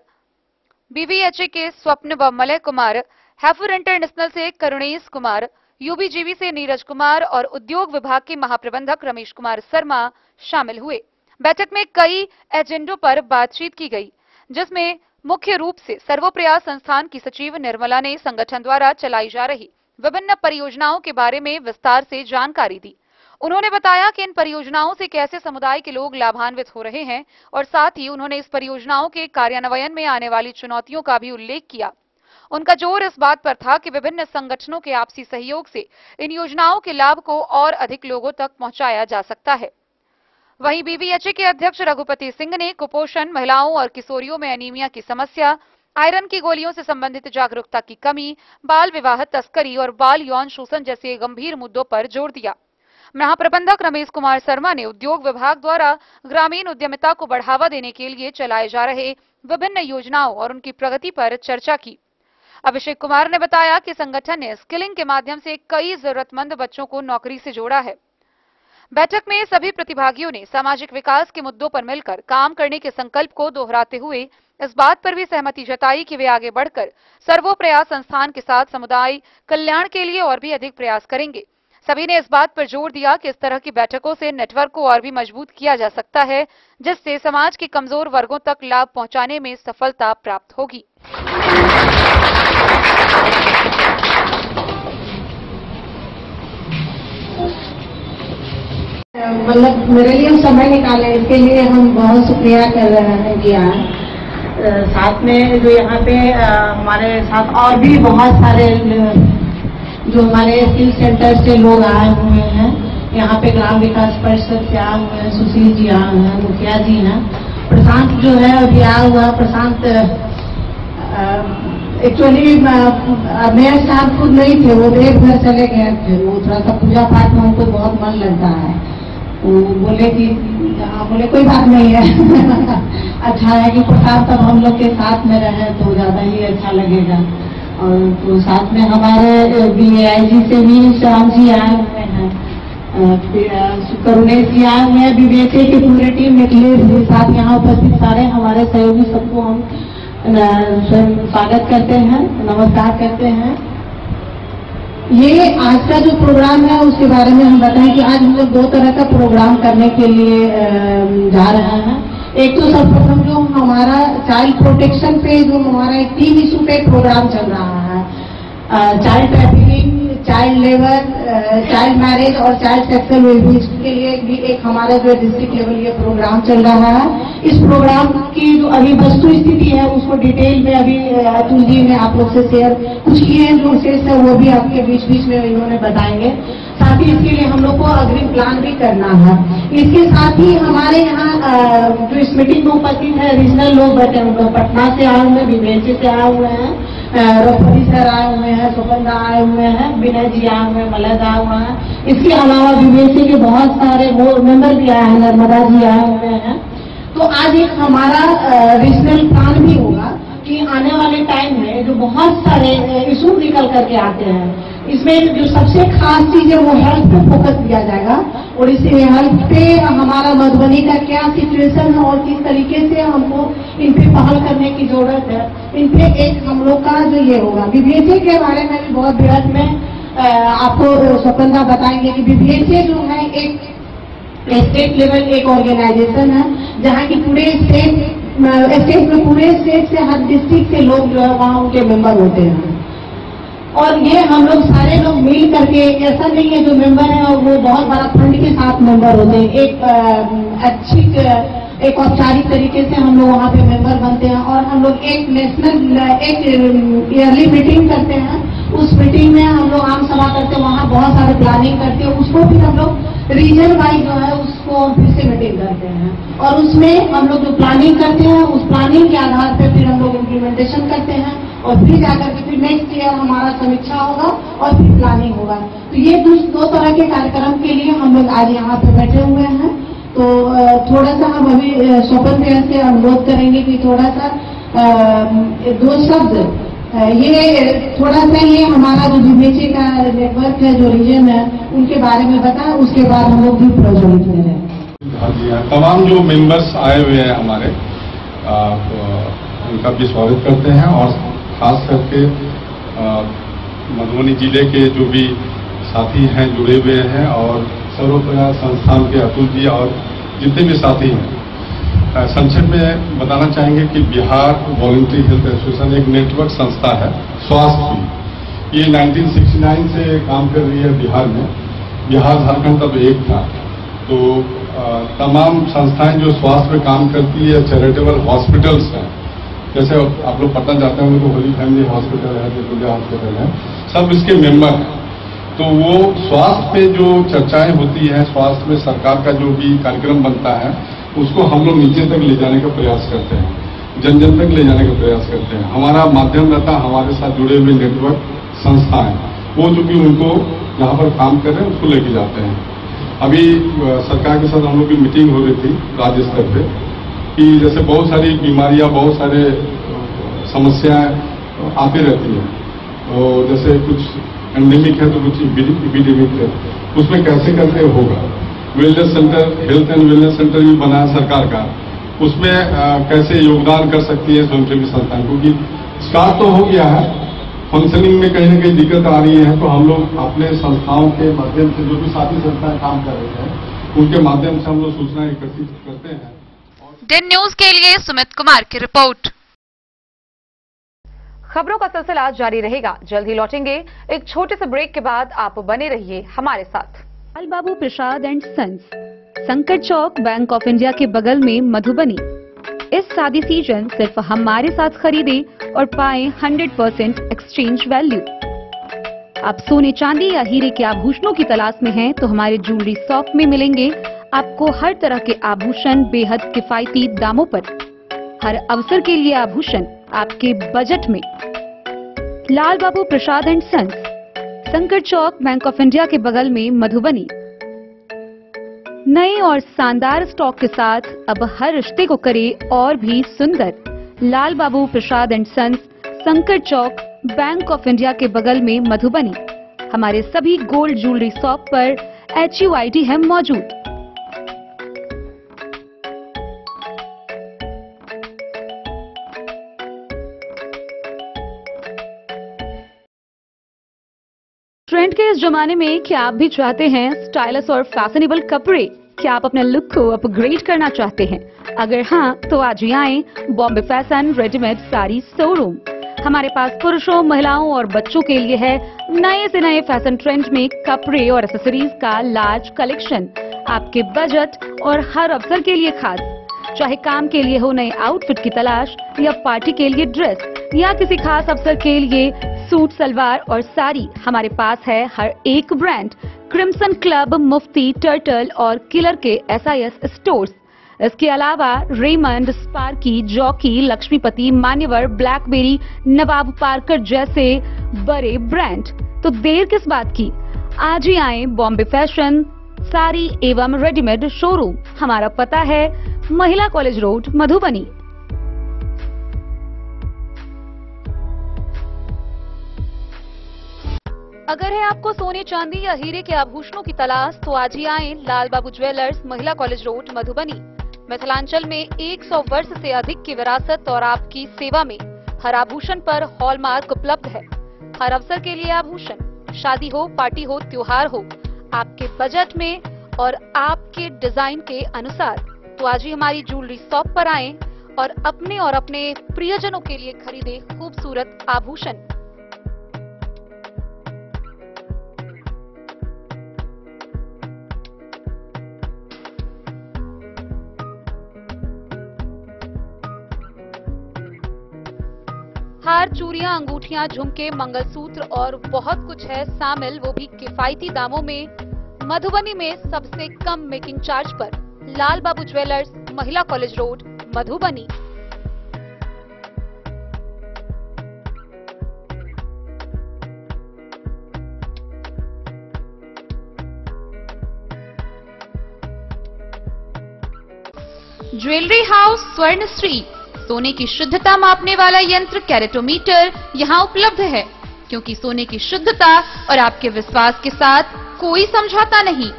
Speaker 1: बीवीएचए के स्वप्न व मलय कुमार, हैफर इंटरनेशनल से करुणेश कुमार, यूबीजीवी से नीरज कुमार और उद्योग विभाग के महाप्रबंधक रमेश कुमार शर्मा शामिल हुए। बैठक में कई एजेंडों पर बातचीत की गई, जिसमें मुख्य रूप से सर्वोप्रयास संस्थान की सचिव निर्मला ने संगठन द्वारा चलाई जा रही विभिन्न परियोजनाओं के बारे में विस्तार से जानकारी दी। उन्होंने बताया कि इन परियोजनाओं से कैसे समुदाय के लोग लाभान्वित हो रहे हैं और साथ ही उन्होंने इस परियोजनाओं के कार्यान्वयन में आने वाली चुनौतियों का भी उल्लेख किया। उनका जोर इस बात पर था कि विभिन्न संगठनों के आपसी सहयोग से इन योजनाओं के लाभ को और अधिक लोगों तक पहुंचाया जा सकता है। वहीं बीवीएचए के अध्यक्ष रघुपति सिंह ने कुपोषण, महिलाओं और किशोरियों में एनीमिया की समस्या, आयरन की गोलियों से संबंधित जागरूकता की कमी, बाल विवाह, तस्करी और बाल यौन शोषण जैसे गंभीर मुद्दों पर जोर दिया। महाप्रबंधक रमेश कुमार शर्मा ने उद्योग विभाग द्वारा ग्रामीण उद्यमिता को बढ़ावा देने के लिए चलाए जा रहे विभिन्न योजनाओं और उनकी प्रगति पर चर्चा की। अभिषेक कुमार ने बताया कि संगठन ने स्किलिंग के माध्यम से कई जरूरतमंद बच्चों को नौकरी से जोड़ा है। बैठक में सभी प्रतिभागियों ने सामाजिक विकास के मुद्दों पर मिलकर काम करने के संकल्प को दोहराते हुए इस बात पर भी सहमति जताई कि वे आगे बढ़कर सर्वोप्रयास संस्थान के साथ समुदाय कल्याण के लिए और भी अधिक प्रयास करेंगे। सभी ने इस बात पर जोर दिया कि इस तरह की बैठकों से नेटवर्क को और भी मजबूत किया जा सकता है, जिससे समाज के कमजोर वर्गों तक लाभ पहुंचाने में सफलता प्राप्त होगी।
Speaker 12: मतलब मेरे लिए समय निकाले, इसके लिए हम बहुत शुक्रिया कर रहे हैं किया। साथ में जो यहाँ पे हमारे साथ और भी बहुत सारे जो हमारे स्किल सेंटर से लोग आए हुए हैं, यहाँ पे ग्राम विकास परिषद से आए हुए हैं, सुशील जी आए हुए हैं, मुखिया जी हैं, प्रशांत जो है अभी आया हुआ। प्रशांत एक्चुअली मेयर साहब खुद नहीं थे, वो देवघर चले गए थे। वो थोड़ा सा पूजा पाठ में उनको बहुत मन लगता है। बोले कि बोले कोई बात नहीं है अच्छा है कि प्रसाद तब हम लोग के साथ में रहे तो ज्यादा ही अच्छा लगेगा। और तो साथ में हमारे बीएआईजी से भी श्याम जी आए हुए हैं, करुणेश जी आए हुए हैं, बीबीएचए की पूरी टीम निकले हुए साथ यहाँ उपस्थित सारे हमारे सहयोगी सबको हम स्वागत करते हैं, नमस्कार करते हैं। ये आज का जो प्रोग्राम है उसके बारे में हम बताएं कि आज हम लोग 2 तरह का प्रोग्राम करने के लिए जा रहे हैं। एक तो सर्वप्रथम जो हमारा चाइल्ड प्रोटेक्शन पे जो हमारा एक 3 इशू पे प्रोग्राम चल रहा है, child trafficking, child labour, child marriage और चाइल्ड सेक्सुअल वेलबींग के लिए भी एक हमारा जो डिस्ट्रिक्ट लेवल ये प्रोग्राम चल रहा है। इस प्रोग्राम की जो अभी वस्तु स्थिति है उसको डिटेल में अभी अतुल जी ने आप लोग से शेयर कुछ किए हैं, जो शेष है वो भी आपके बीच बीच में इन्होंने बताएंगे। साथ ही इसके लिए हम लोग को अग्रिम प्लान भी करना है। इसके साथ ही हमारे यहाँ जो इस मीटिंग में उपस्थित है रीजनल लोग बैठे हुए हैं, पटना से आए हुए हैं, बीबीएचए से आए हुए हैं, रघुपति सर आए हुए हैं, सुपंदा आए हुए हैं, विनय जी आए हुए हैं, मलद आए हुए हैं। इसके अलावा बीबीएचए के बहुत सारे मेंबर भी आए हैं, नर्मदा जी आए हुए हैं। तो आज एक हमारा रीजनल प्लान भी होगा कि आने वाले टाइम में जो बहुत सारे इशू निकल करके आते हैं, इसमें जो सबसे खास चीज है वो हेल्थ पे फोकस दिया जाएगा और इस हेल्थ पे हमारा मधुबनी का क्या सिचुएशन है और किस तरीके से हमको इन पे पहल करने की जरूरत है, इन पे एक हम लोग का जो ये होगा। बीबीएचए के बारे में भी बहुत वृहद में आपको स्वतंत्रता बताएंगे कि बीबीएचए जो है एक स्टेट लेवल एक ऑर्गेनाइजेशन है जहाँ की पूरे स्टेट में पूरे स्टेट से हर डिस्ट्रिक्ट से लोग जो है वहाँ उनके मेंबर होते हैं और ये हम लोग सारे लोग मिल करके, ऐसा नहीं है जो मेंबर है और वो बहुत बड़ा फंड के साथ मेंबर होते हैं, एक औपचारिक तरीके से हम लोग वहाँ पे मेंबर बनते हैं और हम लोग एक नेशनल एक ईयरली मीटिंग करते हैं। उस मीटिंग में हम लोग आम सभा करते हैं, वहाँ बहुत सारे प्लानिंग करते हैं, उसको फिर हम लोग रीजन वाइज जो है उसको फिर से मीटिंग करते हैं और उसमें हम लोग जो प्लानिंग करते हैं उस प्लानिंग के आधार पर फिर हम लोग इम्प्लीमेंटेशन करते हैं और फिर जाकर के फिर नेक्स्ट ईयर हमारा समीक्षा होगा और फिर प्लानिंग होगा। तो ये 2 तरह के कार्यक्रम के लिए हम लोग आज यहाँ पे बैठे हुए हैं। तो थोड़ा सा हम अभी स्वपन भैया से अनुरोध करेंगे कि थोड़ा सा 2 शब्द ये थोड़ा सा ये हमारा जो बीबीएचए का नेटवर्क है, जो रीजन है, उनके बारे में बताएं, उसके बाद हम लोग भी प्रोजेक्ट में रहें।
Speaker 13: तमाम जो मेंबर्स आए हुए हैं हमारे उनका भी स्वागत करते हैं और खास करके मधुबनी जिले के जो भी साथी हैं जुड़े हुए हैं और सर्वप्रयास संस्थान के अतुल जी और जितने भी साथी हैं, संक्षेप में बताना चाहेंगे कि बिहार वॉलंटरी हेल्थ एसोसिएशन एक नेटवर्क संस्था है स्वास्थ्य की। ये 1969 से काम कर रही है बिहार में। बिहार झारखंड तब एक था। तो तमाम संस्थाएं जो स्वास्थ्य में काम करती है, चैरिटेबल हॉस्पिटल्स हैं, जैसे आप लोग पटना जाते होंगे तो होली फैमिली हॉस्पिटल है, देवुलिया हॉस्पिटल है, सब इसके मेंबर हैं। तो वो स्वास्थ्य पे जो चर्चाएं होती हैं, स्वास्थ्य में सरकार का जो भी कार्यक्रम बनता है उसको हम लोग नीचे तक ले जाने का प्रयास करते हैं, जन जन तक ले जाने का प्रयास करते हैं। हमारा माध्यम रहता है हमारे साथ जुड़े हुए नेटवर्क संस्थाएं, वो जो भी उनको जहाँ पर काम कर रहे हैं उसको लेके जाते हैं। अभी सरकार के साथ हम लोग की मीटिंग हो रही थी राज्य स्तर पे कि जैसे बहुत सारी बीमारियां, बहुत सारे समस्याएं आती रहती हैं और जैसे कुछ एंडेमिक है तो कुछ एपिडेमिक है, उसमें कैसे करके होगा। Wellness centre, health and wellness centre भी बना है सरकार का, उसमें कैसे योगदान कर सकती है स्वयंसेवी संस्थाएं, क्योंकि स्टार्ट तो हो गया है, फंक्शनिंग में कहीं न कहीं दिक्कत आ रही है। तो हम लोग अपने संस्थाओं के माध्यम से, जो भी साथी संस्थाएं काम कर रहे हैं उनके माध्यम से हम लोग सूचनाएं एकत्रित करते हैं।
Speaker 1: दिन न्यूज के लिए सुमित कुमार की रिपोर्ट। खबरों का सिलसिला जारी रहेगा, जल्द ही लौटेंगे एक छोटे से ब्रेक के बाद। आप बने रहिए हमारे साथ। लाल बाबू प्रसाद एंड सन्स, संकट चौक, बैंक ऑफ इंडिया के बगल में, मधुबनी। इस शादी सीजन सिर्फ हमारे साथ खरीदे और पाए 100% एक्सचेंज वैल्यू। आप सोने चांदी या हीरे के आभूषणों की तलाश में हैं तो हमारे ज्वेलरी शॉप में मिलेंगे आपको हर तरह के आभूषण बेहद किफायती दामों पर। हर अवसर के लिए आभूषण आपके बजट में। लाल बाबू प्रसाद एंड सन्स, संकट चौक, बैंक ऑफ इंडिया के बगल में, मधुबनी। नए और शानदार स्टॉक के साथ अब हर रिश्ते को करे और भी सुंदर। लाल बाबू प्रसाद एंड सन्स, संकट चौक, बैंक ऑफ इंडिया के बगल में, मधुबनी। हमारे सभी गोल्ड ज्वेलरी शॉप पर HUID है मौजूद। ट्रेंड के इस जमाने में क्या आप भी चाहते हैं स्टाइलिश और फैशनेबल कपड़े? क्या आप अपने लुक को अपग्रेड करना चाहते हैं? अगर हाँ, तो आज ही आए Bombay fashion readymade sari showroom. हमारे पास पुरुषों, महिलाओं और बच्चों के लिए है नए से नए फैशन ट्रेंड में कपड़े और एक्सेसरीज का लार्ज कलेक्शन, आपके बजट और हर अवसर के लिए खास। चाहे काम के लिए हो नए आउटफिट की तलाश, या पार्टी के लिए ड्रेस, या किसी खास अवसर के लिए सूट, सलवार और साड़ी, हमारे पास है हर एक ब्रांड। क्रिम्सन क्लब, मुफ्ती, टर्टल और किलर के SIS स्टोर्स। इसके अलावा रेमंड, स्पार्की, जॉकी, लक्ष्मीपति, मान्यवर, ब्लैकबेरी, नवाब पार्कर जैसे बड़े ब्रांड। तो देर किस बात की, आज ही आए बॉम्बे फैशन साड़ी एवं रेडीमेड शोरूम। हमारा पता है महिला कॉलेज रोड, मधुबनी। अगर है आपको सोने, चांदी या हीरे के आभूषणों की तलाश, तो आज ही आए लाल Babu jewellers, Mahila college road, Madhubani. Mithilanchal में 100 वर्ष से अधिक की विरासत और आपकी सेवा में हर आभूषण पर हॉलमार्क उपलब्ध है। हर अवसर के लिए आभूषण, शादी हो, पार्टी हो, त्योहार हो, आपके बजट में और आपके डिजाइन के अनुसार। तो आज ही हमारी ज्वेलरी शॉप पर आएं और अपने प्रियजनों के लिए खरीदे खूबसूरत आभूषण। हार, चूड़ियां, अंगूठियां, झुमके, मंगलसूत्र और बहुत कुछ है शामिल, वो भी किफायती दामों में। मधुबनी में सबसे कम मेकिंग चार्ज पर Lal Babu jewellers, Mahila college road, Madhubani. Jewellery house Swarnashri, सोने की शुद्धता मापने वाला यंत्र कैरेटोमीटर यहाँ उपलब्ध है, क्योंकि सोने की शुद्धता और आपके विश्वास के साथ कोई समझौता नहीं।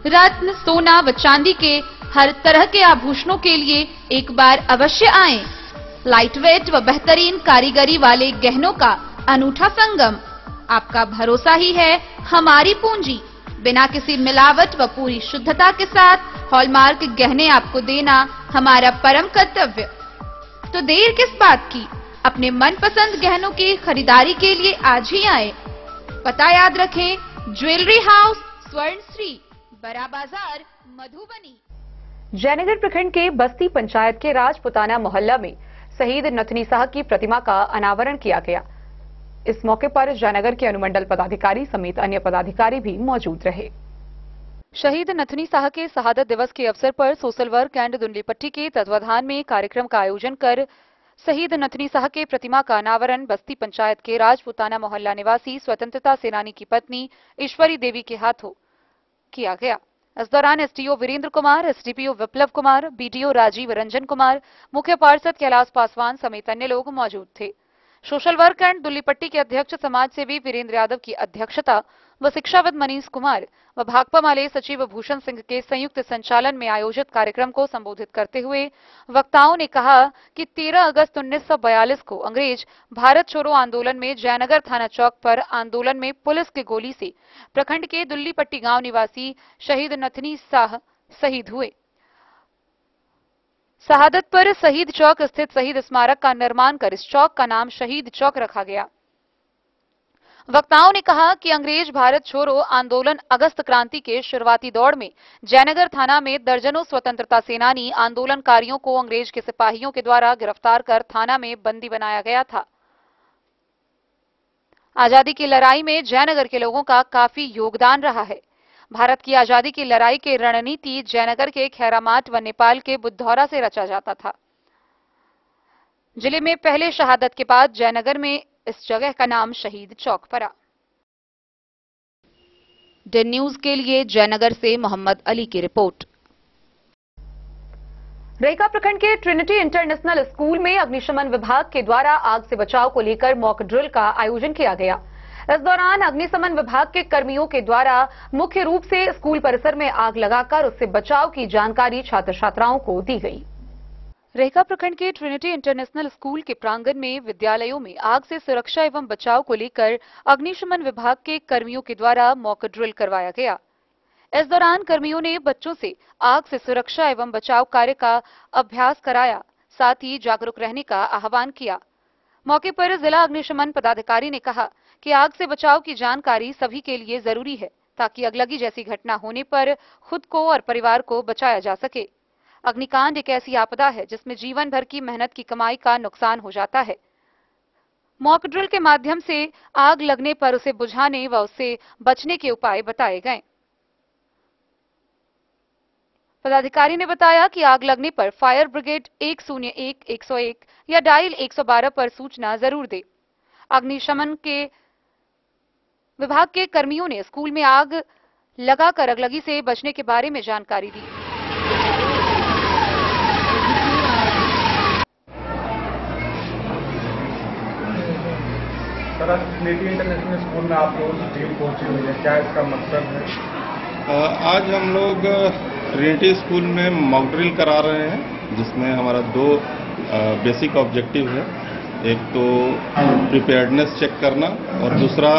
Speaker 1: रत्न, सोना व चांदी के हर तरह के आभूषणों के लिए एक बार अवश्य आएं। लाइट वेट व बेहतरीन कारीगरी वाले गहनों का अनूठा संगम। आपका भरोसा ही है हमारी पूंजी। बिना किसी मिलावट व पूरी शुद्धता के साथ हॉलमार्क गहने आपको देना हमारा परम कर्तव्य। तो देर किस बात की, अपने मनपसंद गहनों की खरीदारी के लिए आज ही आए। पता याद रखें, ज्वेलरी हाउस स्वर्णश्री, बड़ा बाजार, मधुबनी। जयनगर प्रखंड के बस्ती पंचायत के राजपुताना मोहल्ला में शहीद नथनी शाह की प्रतिमा का अनावरण किया गया। इस मौके पर जयनगर के अनुमंडल पदाधिकारी समेत अन्य पदाधिकारी भी मौजूद रहे। शहीद नथनी शाह के शहादत दिवस के अवसर पर सोशल वर्क एंड दुंडलीपट्टी के तत्वाधान में कार्यक्रम का आयोजन कर शहीद नथनी शाह के प्रतिमा का अनावरण बस्ती पंचायत के राजपुताना मोहल्ला निवासी स्वतंत्रता सेनानी की पत्नी ईश्वरी देवी के हाथों किया गया। इस दौरान SDO वीरेंद्र कुमार, SDPO विप्लव कुमार, BDO राजीव रंजन कुमार, मुख्य पार्षद कैलाश पासवान समेत अन्य लोग मौजूद थे। सोशल वर्क एंड दुल्लीपट्टी के अध्यक्ष समाज सेवी वीरेंद्र यादव की अध्यक्षता व शिक्षाविद मनीष कुमार व भाकपा माले सचिव भूषण सिंह के संयुक्त संचालन में आयोजित कार्यक्रम को संबोधित करते हुए वक्ताओं ने कहा कि 13 अगस्त 1942 को अंग्रेज भारत छोड़ो आंदोलन में जयनगर थाना चौक पर आंदोलन में पुलिस की गोली से प्रखंड के दुल्लीपट्टी गांव निवासी शहीद नथनी शाह शहीद हुए। शहादत पर शहीद चौक स्थित शहीद स्मारक का निर्माण कर इस चौक का नाम शहीद चौक रखा गया। वक्ताओं ने कहा कि अंग्रेज भारत छोड़ो आंदोलन अगस्त क्रांति के शुरुआती दौर में जयनगर थाना में दर्जनों स्वतंत्रता सेनानी आंदोलनकारियों को अंग्रेज के सिपाहियों के द्वारा गिरफ्तार कर थाना में बंदी बनाया गया था। आजादी की लड़ाई में जयनगर के लोगों का काफी योगदान रहा है। भारत की आजादी की लड़ाई की रणनीति जयनगर के खैरामाट व नेपाल के बुद्धौरा से रचा जाता था। जिले में पहले शहादत के बाद जयनगर में इस जगह का नाम शहीद चौक पड़ा। डे न्यूज के लिए जयनगर से मोहम्मद अली की रिपोर्ट। रेका प्रखंड के ट्रिनिटी इंटरनेशनल स्कूल में अग्निशमन विभाग के द्वारा आग से बचाव को लेकर मॉक ड्रिल का आयोजन किया गया। इस दौरान अग्निशमन विभाग के कर्मियों के द्वारा मुख्य रूप से स्कूल परिसर में आग लगाकर उससे बचाव की जानकारी छात्र छात्राओं को दी गई। रेखा प्रखंड के ट्रिनिटी इंटरनेशनल स्कूल के प्रांगण में विद्यालयों में आग से सुरक्षा एवं बचाव को लेकर अग्निशमन विभाग के कर्मियों के द्वारा मॉक ड्रिल करवाया गया। इस दौरान कर्मियों ने बच्चों से आग से सुरक्षा एवं बचाव कार्य का अभ्यास कराया, साथ ही जागरूक रहने का आह्वान किया। मौके पर जिला अग्निशमन पदाधिकारी ने कहा कि आग से बचाव की जानकारी सभी के लिए जरूरी है, ताकि अगलगी जैसी घटना होने पर खुद को और परिवार को बचाया जा सके। अग्निकांड एक ऐसी आपदा है जिसमें जीवन भर की मेहनत की कमाई का नुकसान हो जाता है। मॉक ड्रिल के माध्यम से आग लगने पर उसे बुझाने व उससे बचने के उपाय बताए गए। पदाधिकारी ने बताया कि आग लगने पर फायर ब्रिगेड 101 101 या डायल 112 पर सूचना जरूर दे। अग्निशमन के विभाग के कर्मियों ने स्कूल में आग लगाकर अगलगी से बचने के बारे में जानकारी दी।
Speaker 14: ट्रिनिटी इंटरनेशनल स्कूल में आप लोग टीम पहुंची हुई है, क्या इसका मकसद है?
Speaker 15: आज हम लोग ट्रिनिटी स्कूल में मॉक ड्रिल करा रहे हैं, जिसमें हमारा 2 बेसिक ऑब्जेक्टिव है। एक तो प्रिपेयर्डनेस चेक करना और दूसरा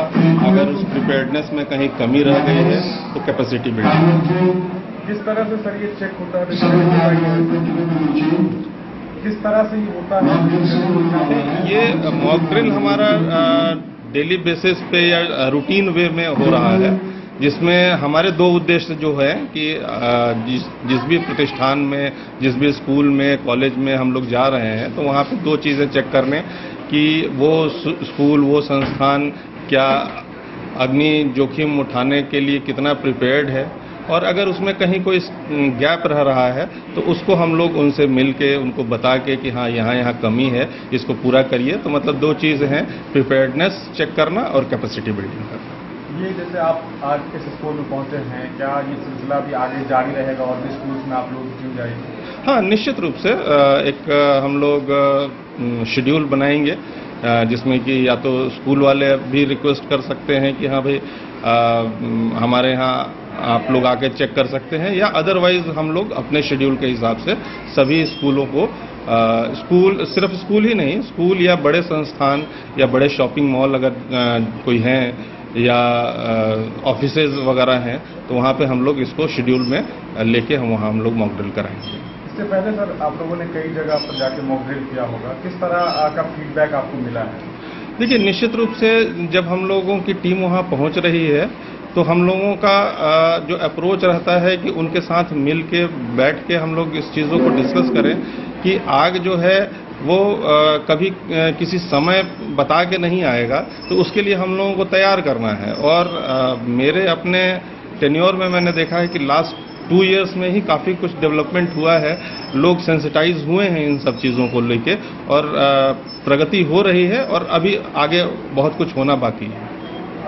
Speaker 15: अगर उस प्रिपेयर्डनेस में कहीं कमी रह गई है तो कैपेसिटी बिल्डिंग।
Speaker 14: किस तरह से सर ये चेक होता है? किस तरह से ये होता है?
Speaker 15: ये मॉक ड्रिल हमारा डेली बेसिस पे या रूटीन वे में हो रहा है, जिसमें हमारे 2 उद्देश्य जो है कि जिस भी प्रतिष्ठान में, जिस भी स्कूल में, कॉलेज में हम लोग जा रहे हैं तो वहाँ पे 2 चीज़ें चेक करने कि वो स्कूल, वो संस्थान क्या अग्नि जोखिम उठाने के लिए कितना प्रिपेयर्ड है, और अगर उसमें कहीं कोई गैप रह रहा है तो उसको हम लोग उनसे मिल के उनको बता के कि हाँ यहाँ कमी है, इसको पूरा करिए। तो मतलब 2 चीज़ हैं, प्रिपेयर्डनेस चेक करना और कैपेसिटी बिल्डिंग करना।
Speaker 14: ये जैसे आप आज इस स्कूल में पहुंचे हैं, क्या ये सिलसिला भी आगे जारी रहेगा और भी स्कूल्स में आप लोगों की टीम जाएगी?
Speaker 15: हाँ, निश्चित रूप से एक हम लोग शेड्यूल बनाएंगे, जिसमें कि या तो स्कूल वाले भी रिक्वेस्ट कर सकते हैं कि हाँ भाई हमारे यहाँ आप लोग आके चेक कर सकते हैं, या अदरवाइज हम लोग अपने शेड्यूल के हिसाब से सभी स्कूलों को स्कूल, सिर्फ स्कूल ही नहीं, स्कूल या बड़े संस्थान या बड़े शॉपिंग मॉल अगर कोई हैं या ऑफिसेज वगैरह हैं तो वहाँ पे हम लोग इसको शेड्यूल में लेके हम लोग मॉक ड्रिल कराएंगे।
Speaker 14: इससे पहले सर आप लोगों ने कई जगह पर जाके मॉक ड्रिल किया होगा, किस तरह का फीडबैक आपको मिला है?
Speaker 15: देखिए, निश्चित रूप से जब हम लोगों की टीम वहाँ पहुँच रही है तो हम लोगों का जो अप्रोच रहता है कि उनके साथ मिल के बैठ के हम लोग इस चीज़ों को डिस्कस करें कि आग जो है वो कभी किसी समय बता के नहीं आएगा, तो उसके लिए हम लोगों को तैयार करना है। और मेरे अपने टेन्योर में मैंने देखा है कि लास्ट 2 इयर्स में ही काफ़ी कुछ डेवलपमेंट हुआ है, लोग सेंसिटाइज हुए हैं इन सब चीज़ों को लेके और प्रगति हो रही है और अभी आगे बहुत कुछ होना बाकी है।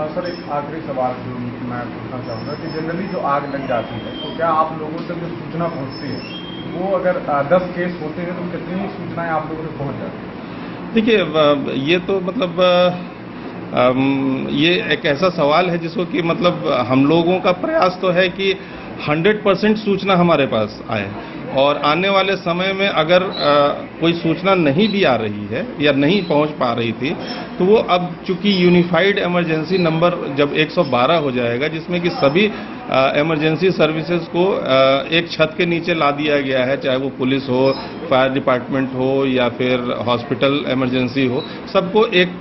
Speaker 14: सर, एक आखिरी सवाल जो मैं पूछना चाहूँगा कि जनरली जो आग लग जाती है तो क्या आप लोगों तक जो सूचना पहुँचती है वो अगर 10 केस होते हैं तो कितनी सूचनाएं आप लोगों तक पहुँच जाती है?
Speaker 15: देखिए, ये तो मतलब ये एक ऐसा सवाल है जिसको कि मतलब हम लोगों का प्रयास तो है कि 100% सूचना हमारे पास आए, और आने वाले समय में अगर कोई सूचना नहीं भी आ रही है या नहीं पहुंच पा रही थी तो वो अब चूंकि यूनिफाइड इमरजेंसी नंबर जब 112 हो जाएगा, जिसमें कि सभी इमरजेंसी सर्विसेज को एक छत के नीचे ला दिया गया है, चाहे वो पुलिस हो, फायर डिपार्टमेंट हो या फिर हॉस्पिटल इमरजेंसी हो, सबको एक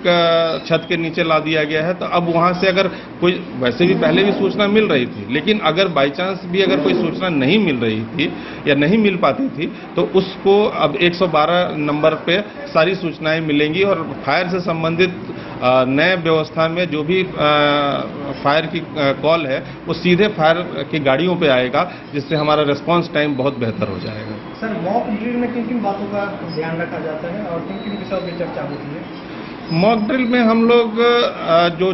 Speaker 15: छत के नीचे ला दिया गया है। तो अब वहाँ से अगर कोई, वैसे भी पहले भी सूचना मिल रही थी, लेकिन अगर बाई चांस भी अगर कोई सूचना नहीं मिल रही थी या नहीं मिल पाती थी तो उसको अब 112 नंबर पे सारी सूचनाएं मिलेंगी और फायर से संबंधित नए व्यवस्था में जो भी फायर की कॉल है वो सीधे फायर की गाड़ियों पे आएगा, जिससे हमारा रिस्पांस टाइम बहुत बेहतर हो जाएगा।
Speaker 14: सर, मॉक ड्रिल में किन किन बातों का ध्यान रखा जाता है और किन किन विषयों की चर्चा होती है?
Speaker 15: मॉक ड्रिल में हम लोग जो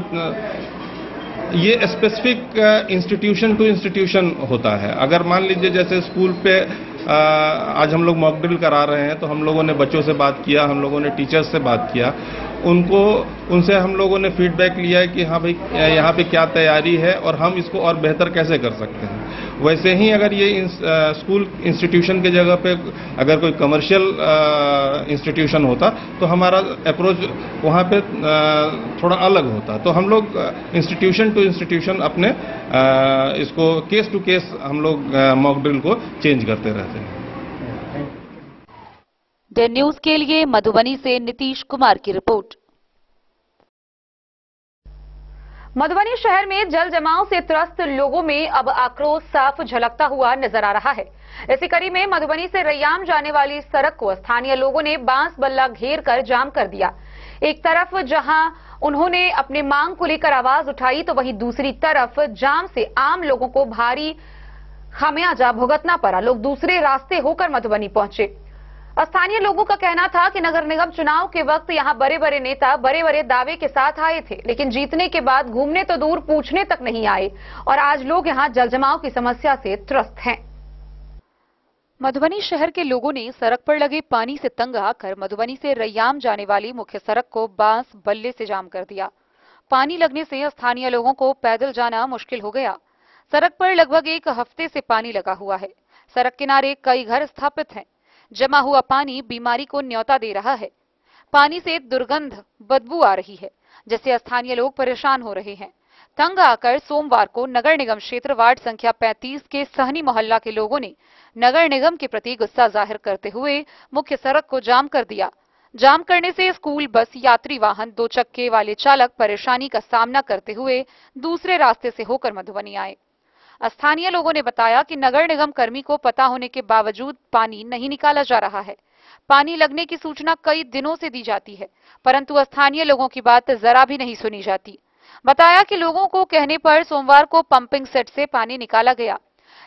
Speaker 15: ये स्पेसिफिक इंस्टीट्यूशन टू इंस्टीट्यूशन होता है। अगर मान लीजिए जैसे स्कूल पे आज हम लोग मॉक ड्रिल करा रहे हैं तो हम लोगों ने बच्चों से बात किया, हम लोगों ने टीचर्स से बात किया, उनसे हम लोगों ने फीडबैक लिया है कि हाँ भाई यहाँ पे क्या तैयारी है और हम इसको और बेहतर कैसे कर सकते हैं। वैसे ही अगर ये स्कूल इंस्टीट्यूशन के जगह पे अगर कोई कमर्शियल इंस्टीट्यूशन होता तो हमारा अप्रोच वहाँ पे थोड़ा अलग होता। तो हम लोग इंस्टीट्यूशन टू इंस्टीट्यूशन अपने इसको केस टू केस हम लोग मॉक ड्रिल को चेंज करते रहते हैं।
Speaker 1: द न्यूज के लिए मधुबनी से नीतीश कुमार की रिपोर्ट। मधुबनी शहर में जल जमाव से त्रस्त लोगों में अब आक्रोश साफ झलकता हुआ नजर आ रहा है। इसी कड़ी में मधुबनी से रैयाम जाने वाली सड़क को स्थानीय लोगों ने बांस बल्ला घेर कर जाम कर दिया। एक तरफ जहां उन्होंने अपने मांग को लेकर आवाज उठाई तो वहीं दूसरी तरफ जाम से आम लोगों को भारी खामियाजा भुगतना पड़ा। लोग दूसरे रास्ते होकर मधुबनी पहुंचे। स्थानीय लोगों का कहना था कि नगर निगम चुनाव के वक्त यहां बड़े बड़े नेता बड़े बड़े दावे के साथ आए थे, लेकिन जीतने के बाद घूमने तो दूर पूछने तक नहीं आए और आज लोग यहां जलजमाव की समस्या से त्रस्त हैं। मधुबनी शहर के लोगों ने सड़क पर लगे पानी से तंग आकर मधुबनी से रैयाम जाने वाली मुख्य सड़क को बांस बल्ले से जाम कर दिया। पानी लगने से स्थानीय लोगों को पैदल जाना मुश्किल हो गया। सड़क पर लगभग एक हफ्ते से पानी लगा हुआ है। सड़क किनारे कई घर स्थापित हैं। जमा हुआ पानी बीमारी को न्योता दे रहा है। पानी से दुर्गंध बदबू आ रही है, जिससे स्थानीय लोग परेशान हो रहे हैं। तंग आकर सोमवार को नगर निगम क्षेत्र वार्ड संख्या 35 के सहनी मोहल्ला के लोगों ने नगर निगम के प्रति गुस्सा जाहिर करते हुए मुख्य सड़क को जाम कर दिया। जाम करने से स्कूल बस, यात्री वाहन, 2 चक्के वाले चालक परेशानी का सामना करते हुए दूसरे रास्ते से होकर मधुबनी आए। स्थानीय लोगों ने बताया कि नगर निगम कर्मी को पता होने के बावजूद पानी नहीं निकाला जा रहा है। पानी लगने की सूचना कई दिनों से दी जाती है, परंतु स्थानीय लोगों की बात जरा भी नहीं सुनी जाती। बताया कि लोगों को कहने पर सोमवार को पंपिंग सेट से पानी निकाला गया।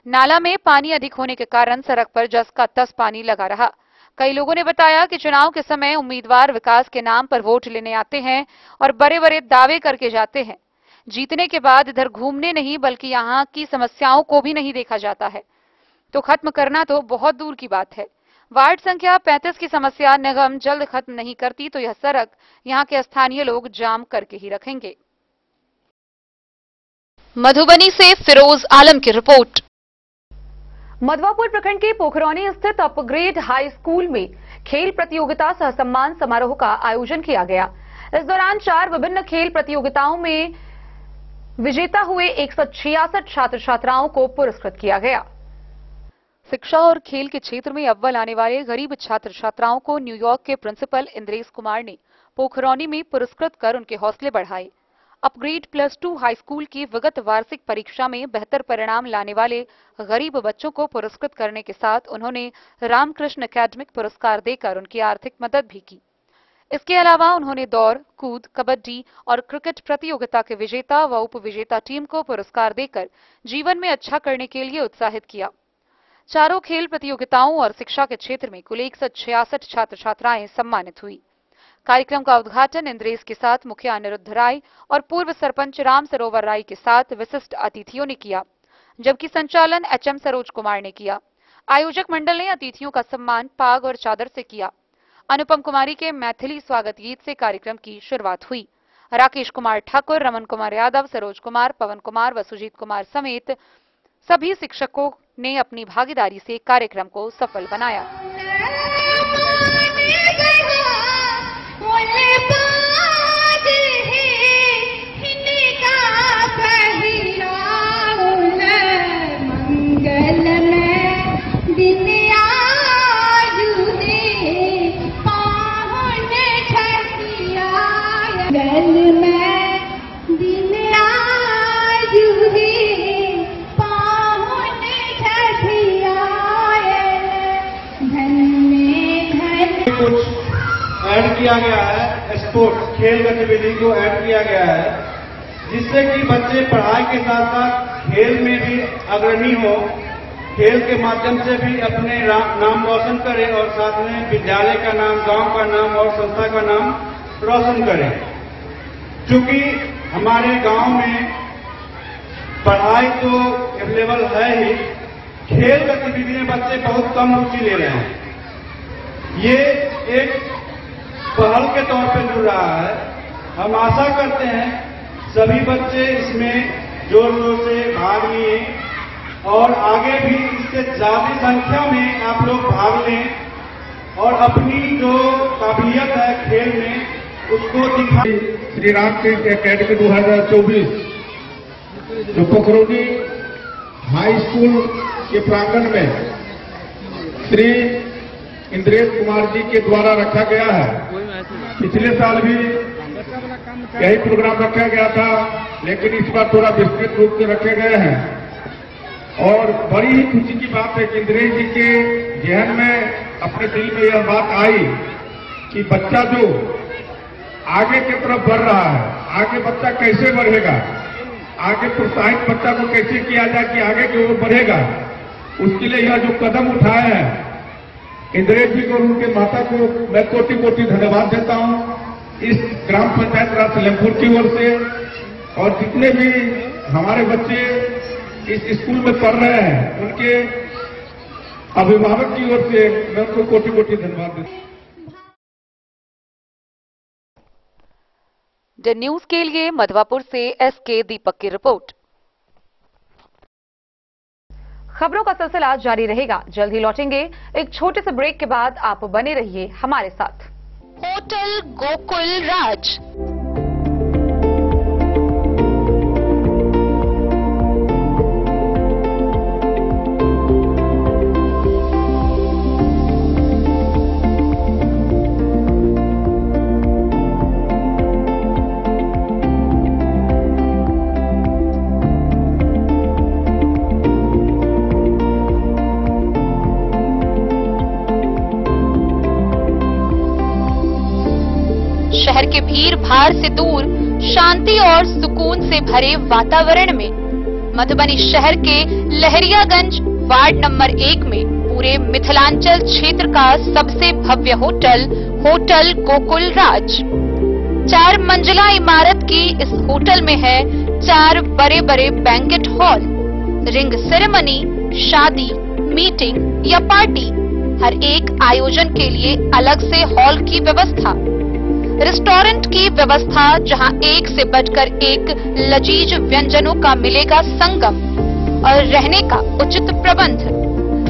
Speaker 1: नाला में पानी अधिक होने के कारण सड़क पर जस का तस पानी लगा रहा। कई लोगों ने बताया कि चुनाव के समय उम्मीदवार विकास के नाम पर वोट लेने आते हैं और बड़े बड़े दावे करके जाते हैं। जीतने के बाद इधर घूमने नहीं बल्कि यहाँ की समस्याओं को भी नहीं देखा जाता है, तो खत्म करना तो बहुत दूर की बात है। वार्ड संख्या 35 की समस्या निगम जल्द खत्म नहीं करती तो यह सड़क यहाँ के स्थानीय लोग जाम करके ही रखेंगे। मधुबनी से फिरोज आलम की रिपोर्ट। मधवापुर प्रखंड के पोखरौनी स्थित अपग्रेड हाई स्कूल में खेल प्रतियोगिता सह सम्मान समारोह का आयोजन किया गया। इस दौरान 4 विभिन्न खेल प्रतियोगिताओं में विजेता हुए 166 छात्र छात्राओं को पुरस्कृत किया गया। शिक्षा और खेल के क्षेत्र में अव्वल आने वाले गरीब छात्र छात्राओं को न्यूयॉर्क के प्रिंसिपल इंद्रेश कुमार ने पोखरौनी में पुरस्कृत कर उनके हौसले बढ़ाए। अपग्रेड +2 हाई स्कूल की विगत वार्षिक परीक्षा में बेहतर परिणाम लाने वाले गरीब बच्चों को पुरस्कृत करने के साथ उन्होंने रामकृष्ण एकेडमिक पुरस्कार देकर उनकी आर्थिक मदद भी की। इसके अलावा उन्होंने दौड़, कूद, कबड्डी और क्रिकेट प्रतियोगिता के विजेता व उप विजेता टीम को पुरस्कार देकर जीवन में अच्छा करने के लिए उत्साहित किया। चारों खेल प्रतियोगिताओं और शिक्षा के क्षेत्र में कुल 166 छात्र छात्राएं सम्मानित हुई। कार्यक्रम का उद्घाटन इंद्रेश के साथ मुखिया अनिरुद्ध राय और पूर्व सरपंच राम सरोवर राय के साथ विशिष्ट अतिथियों ने किया, जबकि संचालन HM सरोज कुमार ने किया। आयोजक मंडल ने अतिथियों का सम्मान पाग और चादर से किया। अनुपम कुमारी के मैथिली स्वागत गीत से कार्यक्रम की शुरुआत हुई। राकेश कुमार ठाकुर, रमन कुमार यादव, सरोज कुमार, पवन कुमार व सुजीत कुमार समेत सभी शिक्षकों ने अपनी भागीदारी से कार्यक्रम को सफल बनाया।
Speaker 16: ऐड किया गया है, स्पोर्ट्स खेल गतिविधि को ऐड किया गया है, जिससे कि बच्चे पढ़ाई के साथ साथ खेल में भी अग्रणी हो, खेल के माध्यम से भी अपने नाम रोशन करें और साथ में विद्यालय का नाम, गांव का नाम और संस्था का नाम रोशन करें। क्योंकि हमारे गांव में पढ़ाई तो अवेलेबल है ही, खेल गतिविधि में बच्चे बहुत कम रुचि ले रहे हैं। ये एक पहल के तौर पे जुड़ रहा है। हम आशा करते हैं सभी बच्चे इसमें जोर शोर से भाग लिए और आगे भी इससे ज्यादा संख्या में आप लोग भाग लें और अपनी जो काबिलियत है खेल में उसको दिखाएं।
Speaker 17: श्री रामकृष्ण एकेडमी 2024 जो पोखरौनी हाई स्कूल के प्रांगण में श्री इंद्रेश कुमार जी के द्वारा रखा गया है। पिछले साल भी यही प्रोग्राम रखा गया था, लेकिन इस बार थोड़ा विस्तृत रूप से रखे गए हैं और बड़ी ही खुशी की बात है कि इंद्रेश जी के जहन में अपने दिल में यह बात आई कि बच्चा जो आगे की तरफ बढ़ रहा है, आगे बच्चा कैसे बढ़ेगा, आगे प्रोत्साहित बच्चा को कैसे किया जाए कि आगे की ओर बढ़ेगा, उसके लिए यह जो कदम उठाए हैं इंद्रेश जी को और उनके माता को मैं कोटि कोटि धन्यवाद देता हूं इस ग्राम पंचायत राज सलेमपुर की ओर से। और जितने भी हमारे बच्चे इस स्कूल में पढ़ रहे हैं उनके अभिभावक की ओर से मैं उनको कोटि कोटि धन्यवाद देता हूं।
Speaker 1: द न्यूज के लिए मधवापुर से एसके दीपक की रिपोर्ट। खबरों का सिलसिला जारी रहेगा, जल्द ही लौटेंगे एक छोटे से ब्रेक के बाद। आप बने रहिए हमारे साथ।
Speaker 2: होटल गोकुल राज। शहर के भीड़ भाड़ से दूर शांति और सुकून से भरे वातावरण में मधुबनी शहर के लहरियागंज वार्ड नंबर 1 में पूरे मिथिलांचल क्षेत्र का सबसे भव्य होटल होटल गोकुल राज। 4 मंजिला इमारत की इस होटल में है 4 बड़े बड़े बैंकेट हॉल, रिंग सेरेमनी, शादी, मीटिंग या पार्टी, हर एक आयोजन के लिए अलग से हॉल की व्यवस्था, रेस्टोरेंट की व्यवस्था जहां एक से बढ़कर एक लजीज व्यंजनों का मिलेगा संगम, और रहने का उचित प्रबंध,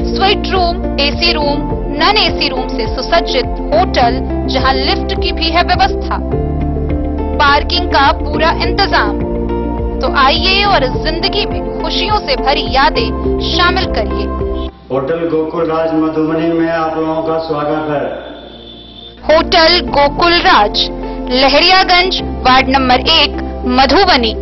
Speaker 2: suite room, AC room, non AC room से सुसज्जित होटल जहां लिफ्ट की भी है व्यवस्था, पार्किंग का पूरा इंतजाम। तो आइए और जिंदगी में खुशियों से भरी यादें शामिल करिए।
Speaker 18: होटल गोकुल राज मधुबनी में आप लोगों का स्वागत है।
Speaker 2: होटल गोकुल राज, लहरियागंज वार्ड नंबर 1 मधुबनी।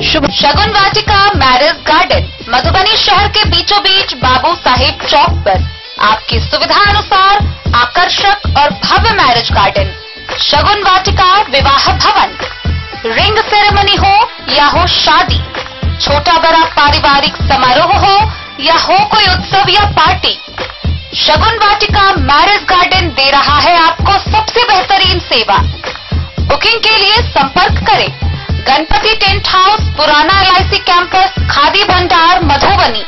Speaker 2: शुभ शगुन वाटिका मैरिज गार्डन मधुबनी शहर के बीचों बीच बाबू साहेब चौक पर आपकी सुविधा अनुसार आकर्षक और भव्य मैरिज गार्डन, शगुन वाटिका विवाह भवन, रिंग सेरेमनी हो या हो शादी, छोटा बड़ा पारिवारिक समारोह हो या हो कोई उत्सव या पार्टी, शगुन वाटिका मैरिज गार्डन दे रहा है आपको सबसे बेहतरीन सेवा। बुकिंग के लिए संपर्क करें गणपति टेंट हाउस, पुराना LIC कैंपस, खादी भंडार मधुबनी।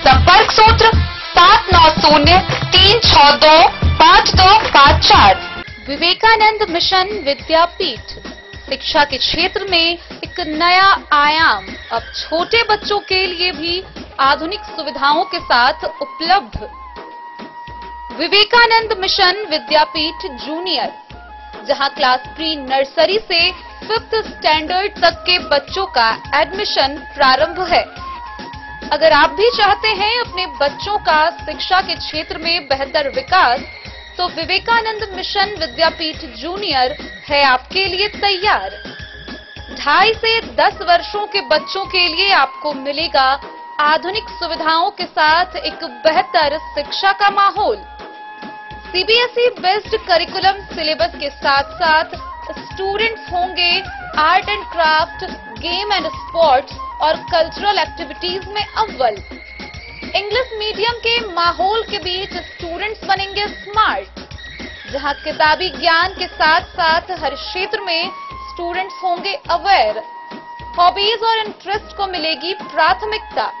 Speaker 2: संपर्क सूत्र 7903625254। विवेकानंद मिशन विद्यापीठ शिक्षा के क्षेत्र में एक नया आयाम अब छोटे बच्चों के लिए भी आधुनिक सुविधाओं के साथ उपलब्ध। विवेकानंद मिशन विद्यापीठ जूनियर, जहां क्लास प्री नर्सरी से 5th स्टैंडर्ड तक के बच्चों का एडमिशन प्रारंभ है। अगर आप भी चाहते हैं अपने बच्चों का शिक्षा के क्षेत्र में बेहतर विकास, तो विवेकानंद मिशन विद्यापीठ जूनियर है आपके लिए तैयार। 2.5 से 10 वर्षों के बच्चों के लिए आपको मिलेगा आधुनिक सुविधाओं के साथ एक बेहतर शिक्षा का माहौल। CBSE बेस्ड करिकुलम सिलेबस के साथ साथ स्टूडेंट्स होंगे art and craft, game and sports और कल्चरल एक्टिविटीज में अव्वल। इंग्लिश मीडियम के माहौल के बीच स्टूडेंट्स बनेंगे स्मार्ट, जहां किताबी ज्ञान के साथ साथ हर क्षेत्र में स्टूडेंट्स होंगे अवेयर। हॉबीज और इंटरेस्ट को मिलेगी प्राथमिकता।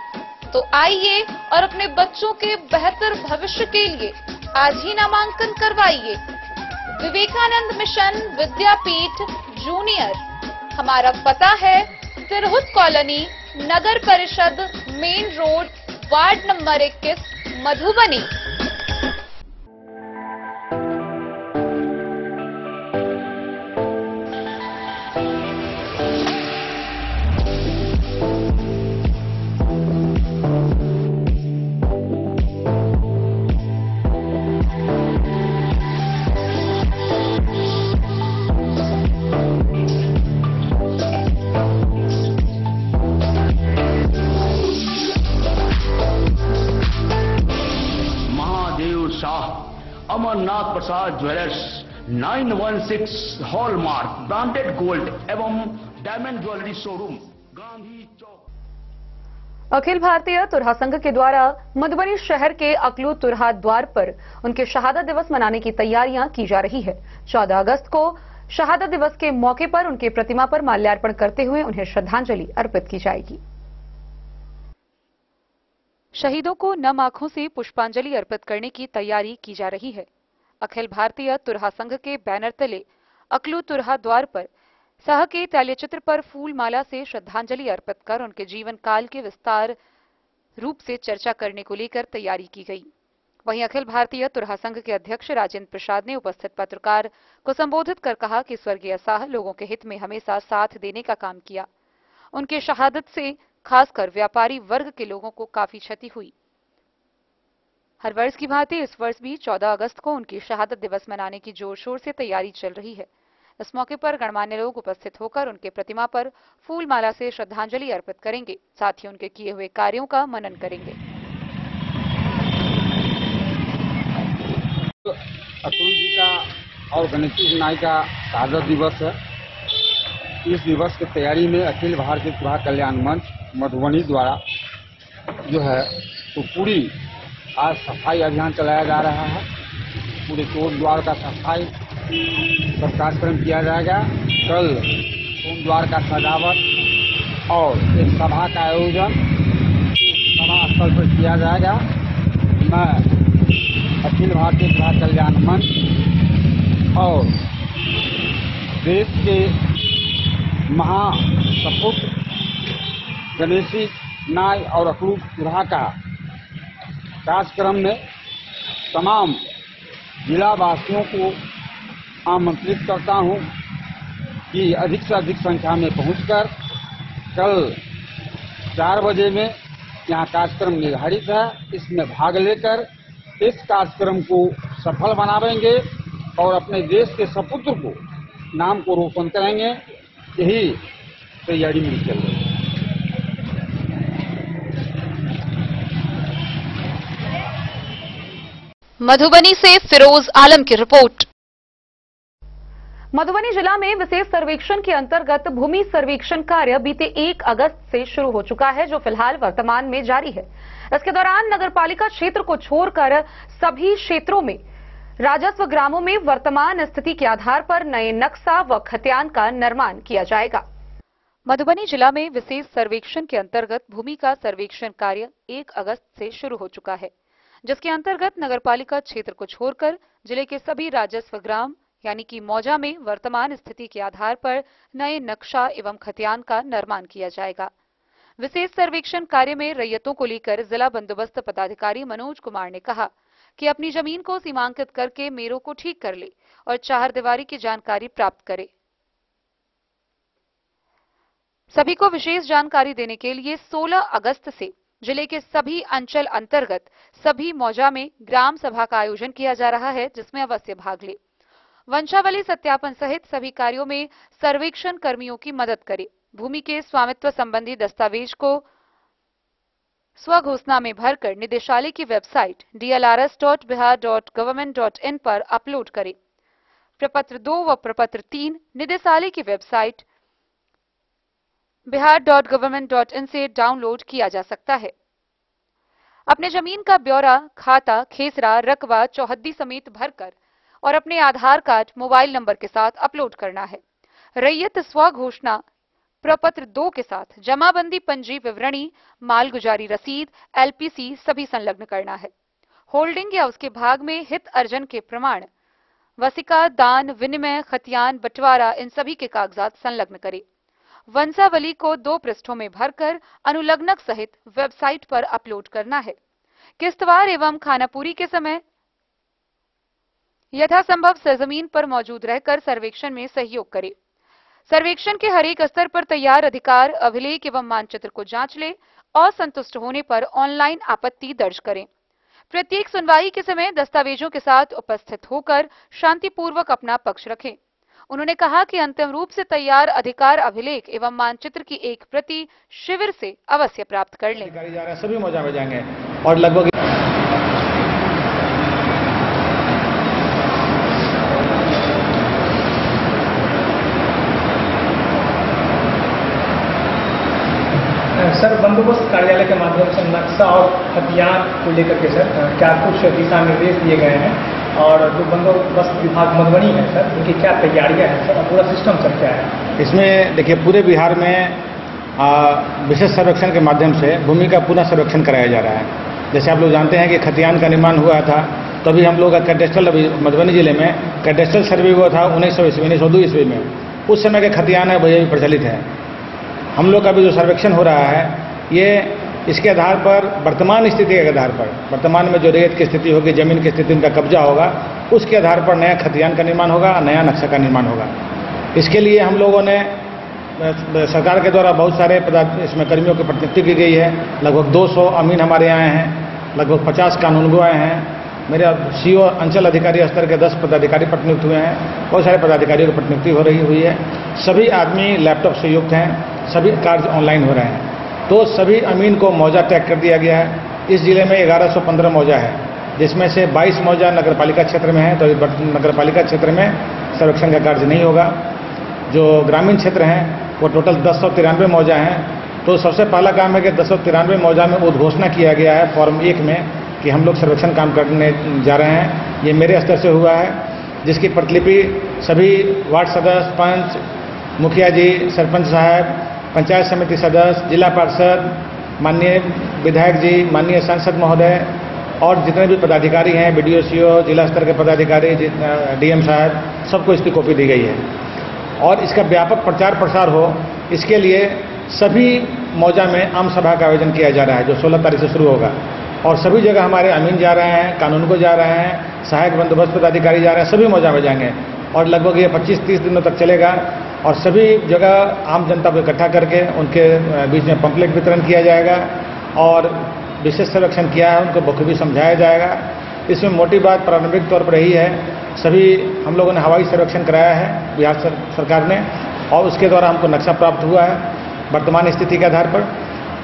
Speaker 2: तो आइए और अपने बच्चों के बेहतर भविष्य के लिए आज ही नामांकन करवाइए। Vivekananda mission Vidyapeeth junior. हमारा पता है तिरहुत कॉलोनी, नगर परिषद, main road, ward number 21 Madhubani.
Speaker 19: Amarnath Prasad jewellers 916 hallmark branded gold एवं diamond jewellery showroom, Gandhi Chowk.
Speaker 1: Akhil Bharatiya Turha संघ के द्वारा मधुबनी शहर के अकलू तुरहा द्वार पर उनके शहादत दिवस मनाने की तैयारियां की जा रही है। 14 अगस्त को शहादत दिवस के मौके पर उनके प्रतिमा पर माल्यार्पण करते हुए उन्हें श्रद्धांजलि अर्पित की जाएगी। शहीदों को नम आंखों से पुष्पांजलि अर्पित करने की तैयारी की जा रही है। अखिल भारतीय तुरहा संघ के बैनर तले अकलू तुरहा द्वार पर शाह के तैलचित्र पर फूल माला से श्रद्धांजलि अर्पित कर उनके जीवन काल के विस्तार रूप से चर्चा करने को लेकर तैयारी की गई। वहीं अखिल भारतीय तुरहा संघ के अध्यक्ष राजेंद्र प्रसाद ने उपस्थित पत्रकार को संबोधित कर कहा कि स्वर्गीय शाह लोगों के हित में हमेशा साथ देने का काम किया। उनके शहादत से खासकर व्यापारी वर्ग के लोगों को काफी क्षति हुई। हर वर्ष की भांति इस वर्ष भी 14 अगस्त को उनकी शहादत दिवस मनाने की जोर शोर से तैयारी चल रही है। इस मौके पर गणमान्य लोग उपस्थित होकर उनके प्रतिमा पर फूल माला से श्रद्धांजलि अर्पित करेंगे, साथ ही उनके किए हुए कार्यों का मनन करेंगे।
Speaker 20: अतुल जी का और गणेश जी नाई का शहादत दिवस है। इस दिवस की तैयारी में अखिल भारतीय तुरहा कल्याण मंच मधुबनी द्वारा जो है तो पूरी आज सफाई अभियान चलाया जा रहा है। पूरे चौक द्वार का सफाई सब कार्यक्रम किया जाएगा। कल सोम द्वार का सजावट और एक सभा का आयोजन सभा स्थल पर किया जाएगा। मैं अखिल भारतीय तुरहा कल्याण मंच और देश के महासपूत गणेश नाई और अकलू तुरहा का कार्यक्रम में तमाम जिला वासियों को आमंत्रित करता हूं कि अधिक से अधिक संख्या में पहुंचकर कल 4 बजे में यहां कार्यक्रम निर्धारित है। इसमें भाग लेकर इस कार्यक्रम को सफल बनावेंगे और अपने देश के सपुत्र को नाम को रोशन करेंगे। यही तैयारी में चल रही है।
Speaker 2: मधुबनी से फिरोज आलम की रिपोर्ट।
Speaker 1: मधुबनी जिला में विशेष सर्वेक्षण के अंतर्गत भूमि सर्वेक्षण कार्य बीते 1 अगस्त से शुरू हो चुका है, जो फिलहाल वर्तमान में जारी है। इसके दौरान नगरपालिका क्षेत्र को छोड़कर सभी क्षेत्रों में राजस्व ग्रामों में वर्तमान स्थिति के आधार पर नए नक्शा व खतियान का निर्माण किया जाएगा। मधुबनी जिला में विशेष सर्वेक्षण के अंतर्गत भूमि का सर्वेक्षण कार्य 1 अगस्त से शुरू हो चुका है, जिसके अंतर्गत नगरपालिका क्षेत्र को छोड़कर जिले के सभी राजस्व ग्राम यानी कि मौजा में वर्तमान स्थिति के आधार पर नए नक्शा एवं खतियान का निर्माण किया जाएगा। विशेष सर्वेक्षण कार्य में रैयतों को लेकर जिला बंदोबस्त पदाधिकारी मनोज कुमार ने कहा कि अपनी जमीन को सीमांकित करके मेरों को ठीक कर ले और चारदीवारी की जानकारी प्राप्त करे। सभी को विशेष जानकारी देने के लिए 16 अगस्त से जिले के सभी अंचल अंतर्गत सभी मौजा में ग्राम सभा का आयोजन किया जा रहा है, जिसमें अवश्य भाग ले। वंशावली सत्यापन सहित सभी कार्यों में सर्वेक्षण कर्मियों की मदद करे। भूमि के स्वामित्व संबंधी दस्तावेज को स्वघोषणा में भरकर निदेशालय की वेबसाइट dlrs.bihar.government.in पर अपलोड करें। प्रपत्र 2 व प्रपत्र 3 निदेशालय की वेबसाइट bihar.government.in से डाउनलोड किया जा सकता है। अपने जमीन का ब्यौरा, खाता, खेसरा, रकबा, चौहद्दी समेत भरकर और अपने आधार कार्ड, मोबाइल नंबर के साथ अपलोड करना है। रैयत स्वघोषणा प्रपत्र 2 के साथ जमाबंदी पंजी विवरणी, मालगुजारी रसीद, एलपीसी सभी संलग्न करना है। होल्डिंग या उसके भाग में हित अर्जन के प्रमाण, वसिका, दान, विनिमय, खतियान, बंटवारा इन सभी के कागजात संलग्न करें। वंशावली को 2 पृष्ठों में भरकर अनुलग्नक सहित वेबसाइट पर अपलोड करना है। किस्तवार एवं खानापूरी के समय यथासंभव सरजमीन पर मौजूद रहकर सर्वेक्षण में सहयोग करें। सर्वेक्षण के हर एक स्तर पर तैयार अधिकार अभिलेख एवं मानचित्र को जांच ले और संतुष्ट होने पर ऑनलाइन आपत्ति दर्ज करें। प्रत्येक सुनवाई के समय दस्तावेजों के साथ उपस्थित होकर शांतिपूर्वक अपना पक्ष रखें। उन्होंने कहा कि अंतिम रूप से तैयार अधिकार अभिलेख एवं मानचित्र की एक प्रति शिविर से अवश्य प्राप्त कर लें।
Speaker 21: सभी मौजा में जाएंगे और लगभग
Speaker 22: सर, बंदोबस्त कार्यालय के माध्यम से नक्शा और हथियार को लेकर के सर क्या कुछ दिशा निर्देश दिए गए हैं और जो बंदोबस्त विभाग मधुबनी है सर, उनकी क्या तैयारियां हैं सर और पूरा सिस्टम सर क्या है?
Speaker 21: इसमें देखिए, पूरे बिहार में विशेष सर्वेक्षण के माध्यम से भूमि का पुनः सर्वेक्षण कराया जा रहा है। जैसे आप लोग जानते हैं कि खतियान का निर्माण हुआ था, तभी हम लोग का कैडेस्ट्रल मधुबनी जिले में कैडेस्ट्रल सर्वे हुआ था 1902 ईस्वी में। उस समय के खतियान है वही प्रचलित है। हम लोग का भी जो सर्वेक्षण हो रहा है ये इसके आधार पर, वर्तमान स्थिति के आधार पर, वर्तमान में जो रेत की स्थिति होगी, जमीन की स्थिति, उनका कब्जा होगा, उसके आधार पर नया खतियान का निर्माण होगा, नया नक्शा का निर्माण होगा। इसके लिए हम लोगों ने सरकार के द्वारा बहुत सारे इसमें कर्मियों की प्रतिनियुक्ति की गई है। लगभग 200 अमीन हमारे यहाँ हैं, लगभग 50 कानूनगो आए हैं। मेरे सीओ अंचल अधिकारी स्तर के 10 पदाधिकारी प्रतिनियुक्त हुए हैं। बहुत सारे पदाधिकारियों की प्रतिनियुक्ति हो रही हुई है। सभी आदमी लैपटॉप से युक्त हैं, सभी कार्य ऑनलाइन हो रहे हैं। तो सभी अमीन को मौजा टैग कर दिया गया है। इस जिले में 1115 मौजा है, जिसमें से 22 मौजा नगरपालिका क्षेत्र में है। तो नगरपालिका क्षेत्र में सर्वेक्षण का कार्य नहीं होगा। जो ग्रामीण क्षेत्र हैं वो टोटल 1093 मौजा हैं। तो सबसे पहला काम है कि 1093 मौजा में उद्घोषणा किया गया है फॉर्म 1 में कि हम लोग सर्वेक्षण काम करने जा रहे हैं। ये मेरे स्तर से हुआ है, जिसकी प्रतिलिपि सभी वार्ड सदस्य, पंच, मुखिया जी, सरपंच साहब, पंचायत समिति सदस्य, जिला पार्षद, माननीय विधायक जी, माननीय सांसद महोदय और जितने भी पदाधिकारी हैं, BDO, CO, जिला स्तर के पदाधिकारी, DM साहब, सबको इसकी कॉपी दी गई है। और इसका व्यापक प्रचार प्रसार हो, इसके लिए सभी मौजा में आम सभा का आयोजन किया जा रहा है, जो 16 तारीख से शुरू होगा। और सभी जगह हमारे अमीन जा रहे हैं, कानून को जा रहे हैं, सहायक बंदोबस्त पदाधिकारी जा रहे हैं, सभी मौजा में जाएंगे। और लगभग ये 25-30 दिनों तक चलेगा। और सभी जगह आम जनता को इकट्ठा करके उनके बीच में पंपलेट वितरण किया जाएगा और विशेष सर्वेक्षण किया है उनको बखूबी समझाया जाएगा। इसमें मोटी बात प्रारंभिक तौर पर यही है, सभी हम लोगों ने हवाई सर्वेक्षण कराया है बिहार सरकार ने, और उसके द्वारा हमको नक्शा प्राप्त हुआ है वर्तमान स्थिति के आधार पर।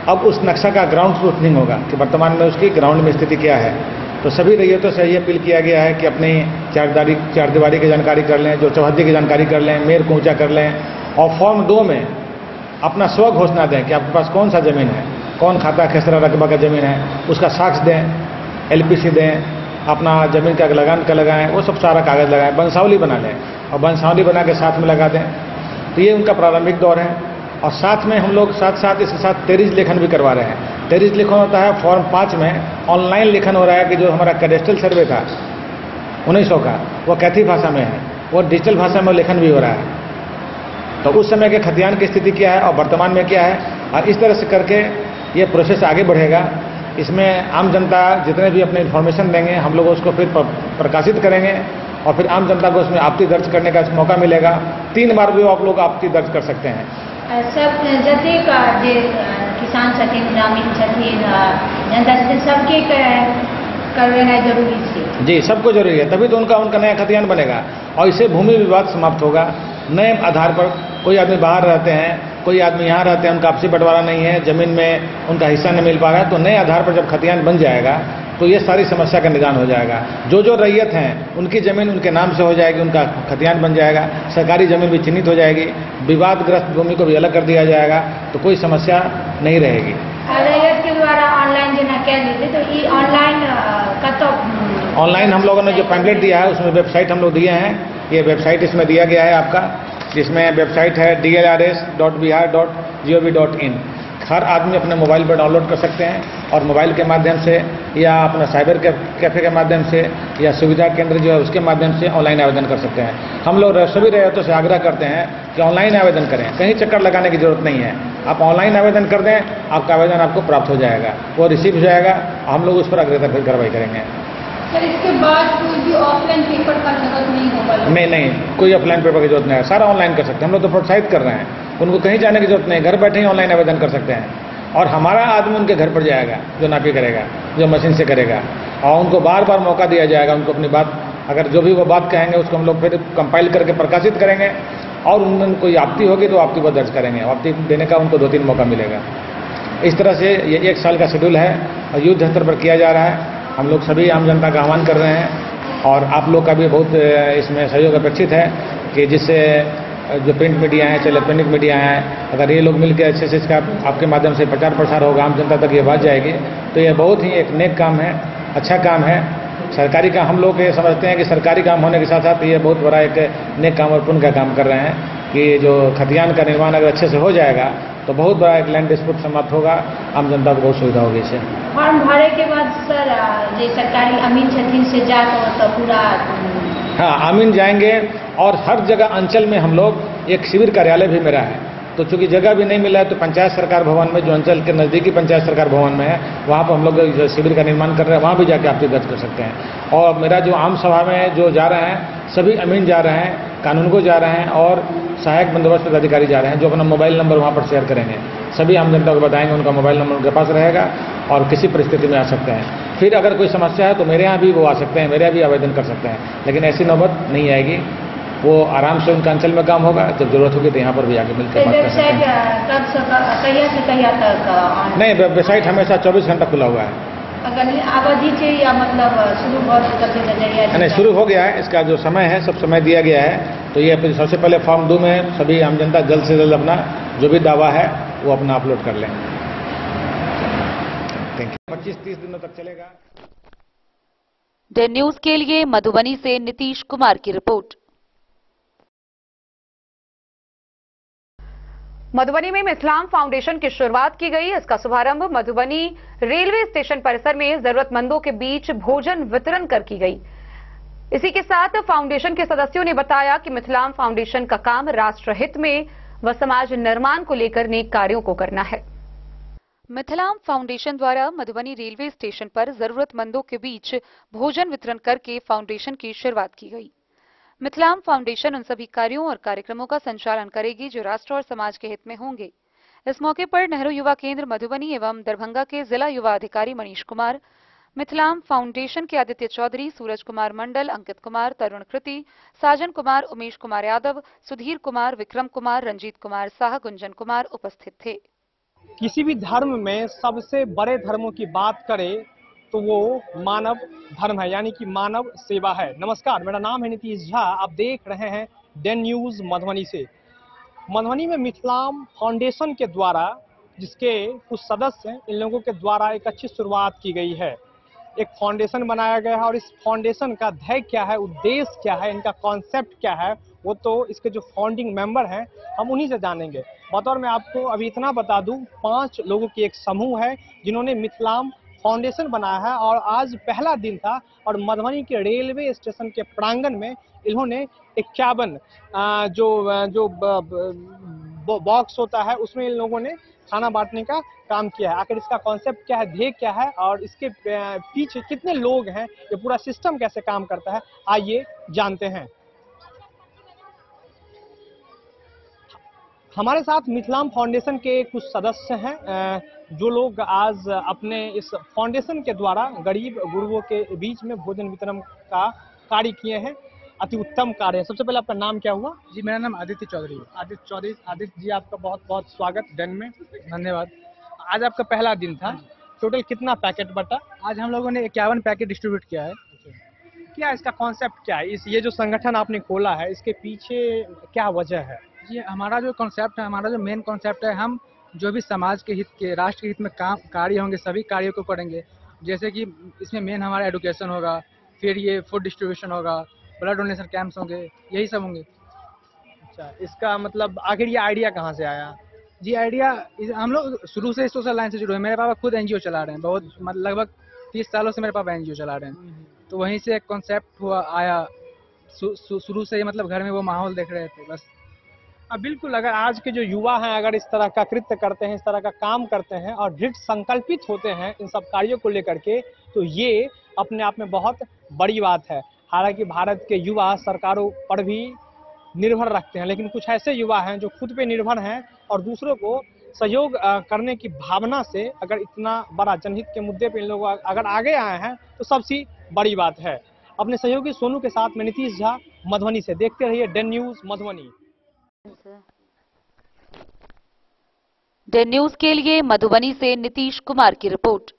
Speaker 21: अब उस नक्शा का ग्राउंड स्क्रूटनिंग होगा कि वर्तमान में उसकी ग्राउंड में स्थिति क्या है। तो सभी रैयतों से ये अपील किया गया है कि अपनी चार दीवारी की जानकारी कर लें, जो चौहद्दी की जानकारी कर लें, मेयर को ऊँचा कर लें, और फॉर्म 2 में अपना स्व घोषणा दें कि आपके पास कौन सा ज़मीन है, कौन खाता खेसरा रकबा का ज़मीन है, उसका साक्ष दें, LPC दें, अपना ज़मीन का लगान का लगाएं, वो सब सारा कागज़ लगाएं, वंशावली बना लें और वंशावली बना के साथ में लगा दें। तो ये उनका प्रारंभिक दौर है। और साथ में हम लोग साथ इसके साथ टेरिज लेखन भी करवा रहे हैं। टेरिज लेखन होता है फॉर्म 5 में ऑनलाइन लेखन हो रहा है कि जो हमारा कैडेस्ट्रल सर्वे था 1900 का, वो कैथी भाषा में है, वो डिजिटल भाषा में लेखन भी हो रहा है। तो उस समय के खतियान की स्थिति क्या है और वर्तमान में क्या है, और इस तरह से करके ये प्रोसेस आगे बढ़ेगा। इसमें आम जनता जितने भी अपने इन्फॉर्मेशन देंगे, हम लोग उसको फिर प्रकाशित करेंगे और फिर आम जनता को उसमें आपत्ति दर्ज करने का मौका मिलेगा। 3 बार भी आप लोग आपत्ति दर्ज कर सकते हैं।
Speaker 23: सब जतेक जे किसान छथिन, ग्रामीण छथिन, जनता छथिन, सबके करवेनाइ जरूरी है।
Speaker 21: जी, सबको जरूरी है, तभी तो उनका नया खतियान बनेगा और इससे भूमि विवाद समाप्त होगा। नए आधार पर कोई आदमी बाहर रहते हैं, कोई आदमी यहाँ रहते हैं, उनका आपसी बंटवारा नहीं है, जमीन में उनका हिस्सा नहीं मिल पा रहा है, तो नए आधार पर जब खतियान बन जाएगा तो ये सारी समस्या का निदान हो जाएगा। जो रैयत हैं उनकी ज़मीन उनके नाम से हो जाएगी, उनका खतियान बन जाएगा, सरकारी ज़मीन भी चिन्हित हो जाएगी, विवादग्रस्त भूमि को भी अलग कर दिया जाएगा, तो कोई समस्या नहीं रहेगी।
Speaker 23: रैयत के द्वारा ऑनलाइन जो क्या देते, तो ये
Speaker 21: ऑनलाइन हम लोगों ने जो पैम्पलेट दिया है उसमें वेबसाइट हम लोग दिए हैं। ये वेबसाइट इसमें दिया गया है आपका, जिसमें वेबसाइट है dlrs.bihar.gov.in। हर आदमी अपने मोबाइल पर डाउनलोड कर सकते हैं और मोबाइल के माध्यम से या अपना साइबर कैफे के माध्यम से या सुविधा केंद्र जो है उसके माध्यम से ऑनलाइन आवेदन कर सकते हैं। हम लोग सभी रैयतों से आग्रह करते हैं कि ऑनलाइन आवेदन करें, कहीं चक्कर लगाने की जरूरत नहीं है। आप ऑनलाइन आवेदन कर दें, आपका आवेदन आपको प्राप्त हो जाएगा, वो रिसीव हो जाएगा, हम लोग उस पर अग्रता फिर कार्रवाई करेंगे।
Speaker 23: सर इसके बाद कोई भी ऑफलाइन पेपर का जरूरत नहीं होगा?
Speaker 21: नहीं, कोई ऑफलाइन पेपर की जरूरत नहीं है, सारा ऑनलाइन कर सकते हैं। हम लोग तो प्रोत्साहित कर रहे हैं, उनको कहीं जाने की जरूरत नहीं, घर बैठे ही ऑनलाइन आवेदन कर सकते हैं और हमारा आदमी उनके घर पर जाएगा, जो नापी करेगा, जो मशीन से करेगा, और उनको बार बार मौका दिया जाएगा। उनको अपनी बात, अगर जो भी वो बात कहेंगे उसको हम लोग फिर कंपाइल करके प्रकाशित करेंगे और उनमें कोई आपत्ति होगी तो आपत्ति को दर्ज करेंगे। आपत्ति देने का उनको 2-3 मौका मिलेगा। इस तरह से ये 1 साल का शेड्यूल है और युद्ध स्तर पर किया जा रहा है। हम लोग सभी आम जनता का आह्वान कर रहे हैं और आप लोग का भी बहुत इसमें सहयोग अपेक्षित है कि जिससे जो प्रिंट मीडिया है, चाहे इलेक्ट्रॉनिक मीडिया है, अगर ये लोग मिलकर अच्छे से इसका आपके माध्यम से प्रचार प्रसार होगा, आम जनता तक ये बात जाएगी, तो ये बहुत ही एक नेक काम है, अच्छा काम है। सरकारी काम हम लोग ये समझते हैं कि सरकारी काम होने के साथ साथ ये बहुत बड़ा एक नेक काम और पुण्य का काम कर रहे हैं कि जो खतियान का निर्माण अगर अच्छे से हो जाएगा तो बहुत बड़ा एक लैंड डिस्प्यूट समाप्त होगा, आम जनता को बहुत सुविधा होगी इससे।
Speaker 23: फॉर्म भरे के बाद सर जो सरकारी अमीन छथिन से जाकर तो पूरा
Speaker 21: हाँ, अमीन जाएंगे और हर जगह अंचल में हम लोग एक शिविर कार्यालय भी मेरा है, तो चूंकि जगह भी नहीं मिला है तो पंचायत सरकार भवन में, जो अंचल के नज़दीकी पंचायत सरकार भवन में है, वहाँ पर हम लोग शिविर का निर्माण कर रहे हैं, वहाँ भी जाके आपत्ति दर्ज कर सकते हैं। और मेरा जो आम सभा में जो जा रहे हैं सभी अमीन जा रहे हैं, कानूनगो जा रहे हैं और सहायक बंदोबस्त अधिकारी जा रहे हैं, जो अपना मोबाइल नंबर वहाँ पर शेयर करेंगे। सभी आम जनता को बताएंगे, उनका मोबाइल नंबर उनके पास रहेगा और किसी परिस्थिति में आ सकते हैं। फिर अगर कोई समस्या है तो मेरे यहाँ भी वो आ सकते हैं, मेरे यहाँ भी आवेदन कर सकते हैं, लेकिन ऐसी नौबत नहीं आएगी। वो आराम से उनका अंचल में काम होगा, जब जरूरत होगी तो यहाँ पर भी आके मिलकर बात कर सकते हैं। नहीं, वेबसाइट हमेशा 24 घंटा खुला हुआ है।
Speaker 23: अवधि से या मतलब शुरू
Speaker 21: नहीं, शुरू हो गया है, इसका जो समय है सब समय दिया गया है। तो ये सबसे पहले फॉर्म 2 में सभी आम जनता जल्द से जल्द अपना जो भी दावा है वो अपना अपलोड कर लें। Thank you. 25-30 दिनों तक चलेगा।
Speaker 1: डेन न्यूज के लिए मधुबनी से नीतीश कुमार की रिपोर्ट। मधुबनी में मिथिलाम फाउंडेशन की शुरुआत की गई। इसका शुभारंभ मधुबनी रेलवे स्टेशन परिसर में जरूरतमंदों के बीच भोजन वितरण कर की गई। इसी के साथ फाउंडेशन के सदस्यों ने बताया कि मिथिलाम फाउंडेशन का काम राष्ट्र हित में व समाज निर्माण को लेकर नेक कार्यों को करना है। मिथिलाम फाउंडेशन द्वारा मधुबनी रेलवे स्टेशन पर जरूरतमंदों के बीच भोजन वितरण करके फाउंडेशन की शुरुआत की गई। मिथिलाम फाउंडेशन उन सभी कार्यों और कार्यक्रमों का संचालन करेगी जो राष्ट्र और समाज के हित में होंगे। इस मौके पर नेहरू युवा केंद्र मधुबनी एवं दरभंगा के जिला युवा अधिकारी मनीष कुमार, मिथिलाम फाउंडेशन के आदित्य चौधरी, सूरज कुमार मंडल, अंकित कुमार, तरुण कृति, साजन कुमार, उमेश कुमार यादव, सुधीर कुमार, विक्रम कुमार, रंजीत कुमार शाह, गुंजन कुमार उपस्थित थे।
Speaker 22: किसी भी धर्म में सबसे बड़े धर्मों की बात करें तो वो मानव धर्म है, यानी कि मानव सेवा है। नमस्कार, मेरा नाम है नीतीश झा, आप देख रहे हैं डेन न्यूज मधुबनी से। मधुबनी में मिथिलाम फाउंडेशन के द्वारा, जिसके कुछ सदस्य हैं, इन लोगों के द्वारा एक अच्छी शुरुआत की गई है। एक फाउंडेशन बनाया गया है और इस फाउंडेशन का ध्येय क्या है, उद्देश्य क्या है, इनका कॉन्सेप्ट क्या है, वो तो इसके जो फाउंडिंग मेंबर हैं हम उन्हीं से जानेंगे। बतौर मैं आपको अभी इतना बता दूं, 5 लोगों की एक समूह है जिन्होंने मिथिलाम फाउंडेशन बनाया है और आज पहला दिन था और मधुबनी के रेलवे स्टेशन के प्रांगण में इन्होंने 51 जो बॉक्स होता है उसमें इन लोगों ने खाना बांटने का काम किया है। आखिर इसका कॉन्सेप्ट क्या है, ध्येय क्या है और इसके पीछे कितने लोग हैं, ये पूरा सिस्टम कैसे काम करता है, आइए जानते हैं। हमारे साथ मिथिलाम फाउंडेशन के कुछ सदस्य हैं जो लोग आज अपने इस फाउंडेशन के द्वारा गरीब गुरुओं के बीच में भोजन वितरण का कार्य किए हैं। अति उत्तम कार्य है। सबसे पहले आपका नाम क्या हुआ?
Speaker 4: जी, मेरा नाम आदित्य चौधरी है।
Speaker 22: आदित्य चौधरी। आदित्य जी, आपका बहुत बहुत स्वागत डेन में। धन्यवाद। आज आपका पहला दिन था, टोटल कितना पैकेट बटा?
Speaker 4: आज हम लोगों ने 51 पैकेट डिस्ट्रीब्यूट किया है।
Speaker 22: क्या इसका कॉन्सेप्ट क्या है, ये जो संगठन आपने खोला है इसके पीछे क्या वजह है?
Speaker 4: जी, हमारा जो कॉन्सेप्ट है, हमारा जो मेन कॉन्सेप्ट है, हम जो भी समाज के हित के, राष्ट्र के हित में काम कार्य होंगे सभी कार्यों को करेंगे। जैसे कि इसमें मेन हमारा एजुकेशन होगा, फिर ये फूड डिस्ट्रीब्यूशन होगा, ब्लड डोनेशन कैंप्स होंगे, यही सब होंगे।
Speaker 22: अच्छा, इसका मतलब आखिर ये आइडिया कहाँ से आया?
Speaker 4: जी आइडिया हम लोग शुरू से सोशल लाइन से जुड़े हैं। मेरे पापा खुद एनजीओ चला रहे हैं, बहुत मतलब लगभग 30 सालों से मेरे पापा एनजीओ चला रहे हैं। तो वहीं से एक कॉन्सेप्ट हुआ आया, शुरू से ही मतलब घर में वो माहौल देख रहे थे बस।
Speaker 22: बिल्कुल, अगर आज के जो युवा हैं अगर इस तरह का कृत्य करते हैं, इस तरह का काम करते हैं और दृढ़ संकल्पित होते हैं इन सब कार्यों को लेकर के, तो ये अपने आप में बहुत बड़ी बात है। हालांकि भारत के युवा सरकारों पर भी निर्भर रखते हैं, लेकिन कुछ ऐसे युवा हैं जो खुद पे निर्भर हैं और दूसरों को सहयोग करने की भावना से अगर इतना बड़ा जनहित के मुद्दे पे इन लोग अगर आगे आए हैं तो सबसे बड़ी बात है। अपने सहयोगी सोनू के साथ मैं नीतीश झा, मधुबनी से। देखते रहिए Den news Madhubani.
Speaker 1: Den news के लिए मधुबनी से नीतीश कुमार की रिपोर्ट।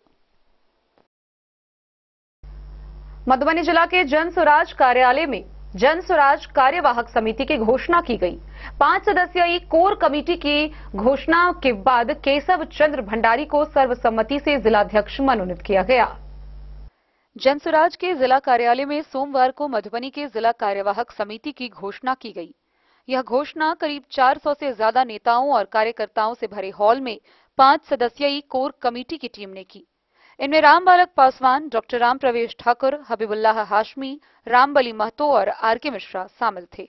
Speaker 2: मधुबनी जिला के जन स्वराज कार्यालय में जन स्वराज कार्यवाहक समिति की घोषणा की गई। 5 सदस्यीय कोर कमेटी की घोषणा के बाद केशव चंद्र भंडारी को सर्वसम्मति से जिलाध्यक्ष मनोनीत किया गया।
Speaker 1: जन स्वराज के जिला कार्यालय में सोमवार को मधुबनी के जिला कार्यवाहक समिति की घोषणा की गई। यह घोषणा करीब 400 से ज्यादा नेताओं और कार्यकर्ताओं से भरे हॉल में 5 सदस्यीय कोर कमेटी की टीम ने की। इनमें राम बालक पासवान, डॉक्टर राम प्रवेश ठाकुर, हबीबुल्लाह हाशमी, रामबली महतो और आरके मिश्रा शामिल थे,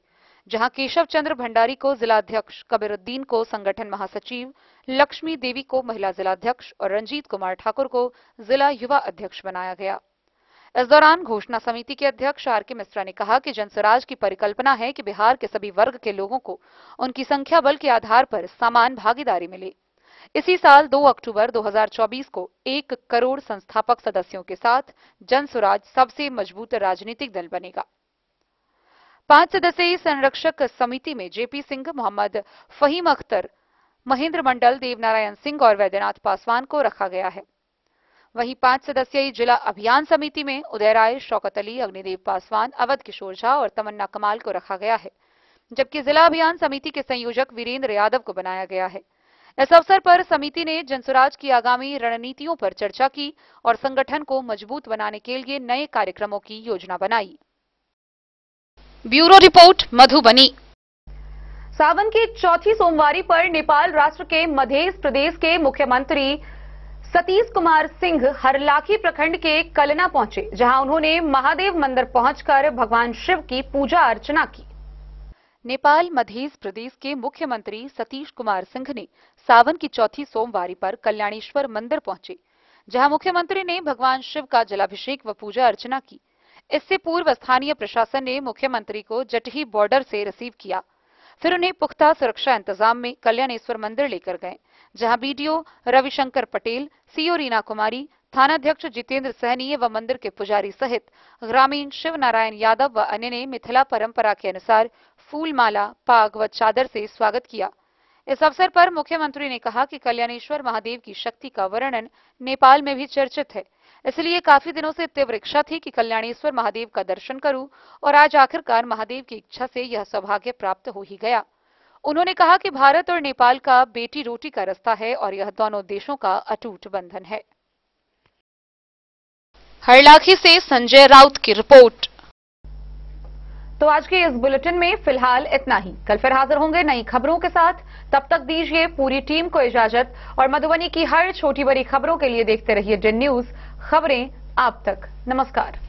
Speaker 1: जहां केशव चंद्र भंडारी को जिलाध्यक्ष, कबीरुद्दीन को संगठन महासचिव, लक्ष्मी देवी को महिला जिलाध्यक्ष और रंजीत कुमार ठाकुर को जिला युवा अध्यक्ष बनाया गया। इस दौरान घोषणा समिति के अध्यक्ष आरके मिश्रा ने कहा कि जनस्वराज की परिकल्पना है कि बिहार के सभी वर्ग के लोगों को उनकी संख्या बल के आधार पर समान भागीदारी मिले। इसी साल 2 अक्टूबर 2024 को 1 करोड़ संस्थापक सदस्यों के साथ जनस्वराज सबसे मजबूत राजनीतिक दल बनेगा। 5 सदस्यीय संरक्षक समिति में जेपी सिंह, मोहम्मद फहीम अख्तर, महेंद्र मंडल, देवनारायण सिंह और वैद्यनाथ पासवान को रखा गया है। वहीं 5 सदस्यीय जिला अभियान समिति में उदय राय, शौकत अली, अग्निदेव पासवान, अवध किशोर झा और तमन्ना कमाल को रखा गया है, जबकि जिला अभियान समिति के संयोजक वीरेंद्र यादव को बनाया गया है। इस अवसर पर समिति ने जनस्वराज की आगामी रणनीतियों पर चर्चा की और संगठन को मजबूत बनाने के लिए नए कार्यक्रमों की योजना बनाई।
Speaker 2: Bureau report Madhubani. सावन की चौथी सोमवारी पर नेपाल राष्ट्र के मध्य प्रदेश के मुख्यमंत्री सतीश कुमार सिंह हरलाखी प्रखंड के कलना पहुंचे, जहां उन्होंने महादेव मंदिर पहुंचकर भगवान शिव की पूजा अर्चना की।
Speaker 1: नेपाल मध्य प्रदेश के मुख्यमंत्री सतीश कुमार सिंह ने सावन की चौथी सोमवारी पर कल्याणेश्वर मंदिर पहुंचे, जहां मुख्यमंत्री ने भगवान शिव का जलाभिषेक व पूजा अर्चना की। इससे पूर्व स्थानीय प्रशासन ने मुख्यमंत्री को जटही बॉर्डर से रिसीव किया, फिर उन्हें पुख्ता सुरक्षा इंतजाम में कल्याणेश्वर मंदिर लेकर गए, जहां बीडीओ रविशंकर पटेल, सीओ रीना कुमारी, थानाध्यक्ष जितेंद्र सहनी व मंदिर के पुजारी सहित ग्रामीण शिव नारायण यादव व अन्य ने मिथिला परंपरा के अनुसार फूल माला, पाग व चादर से स्वागत किया। इस अवसर पर मुख्यमंत्री ने कहा कि कल्याणेश्वर महादेव की शक्ति का वर्णन नेपाल में भी चर्चित है, इसलिए काफी दिनों से तीव्र इच्छा थी कि कल्याणेश्वर महादेव का दर्शन करूं और आज आखिरकार महादेव की इच्छा से यह सौभाग्य प्राप्त हो ही गया। उन्होंने कहा कि भारत और नेपाल का बेटी रोटी का रास्ता है और यह दोनों देशों का अटूट बंधन है।
Speaker 2: हरलाखी से संजय राउत की रिपोर्ट। तो आज के इस बुलेटिन में फिलहाल इतना ही। कल फिर हाजिर होंगे नई खबरों के साथ। तब तक दीजिए पूरी टीम को इजाजत और मधुबनी की हर छोटी बड़ी खबरों के लिए देखते रहिए डेन न्यूज, खबरें आप तक। नमस्कार।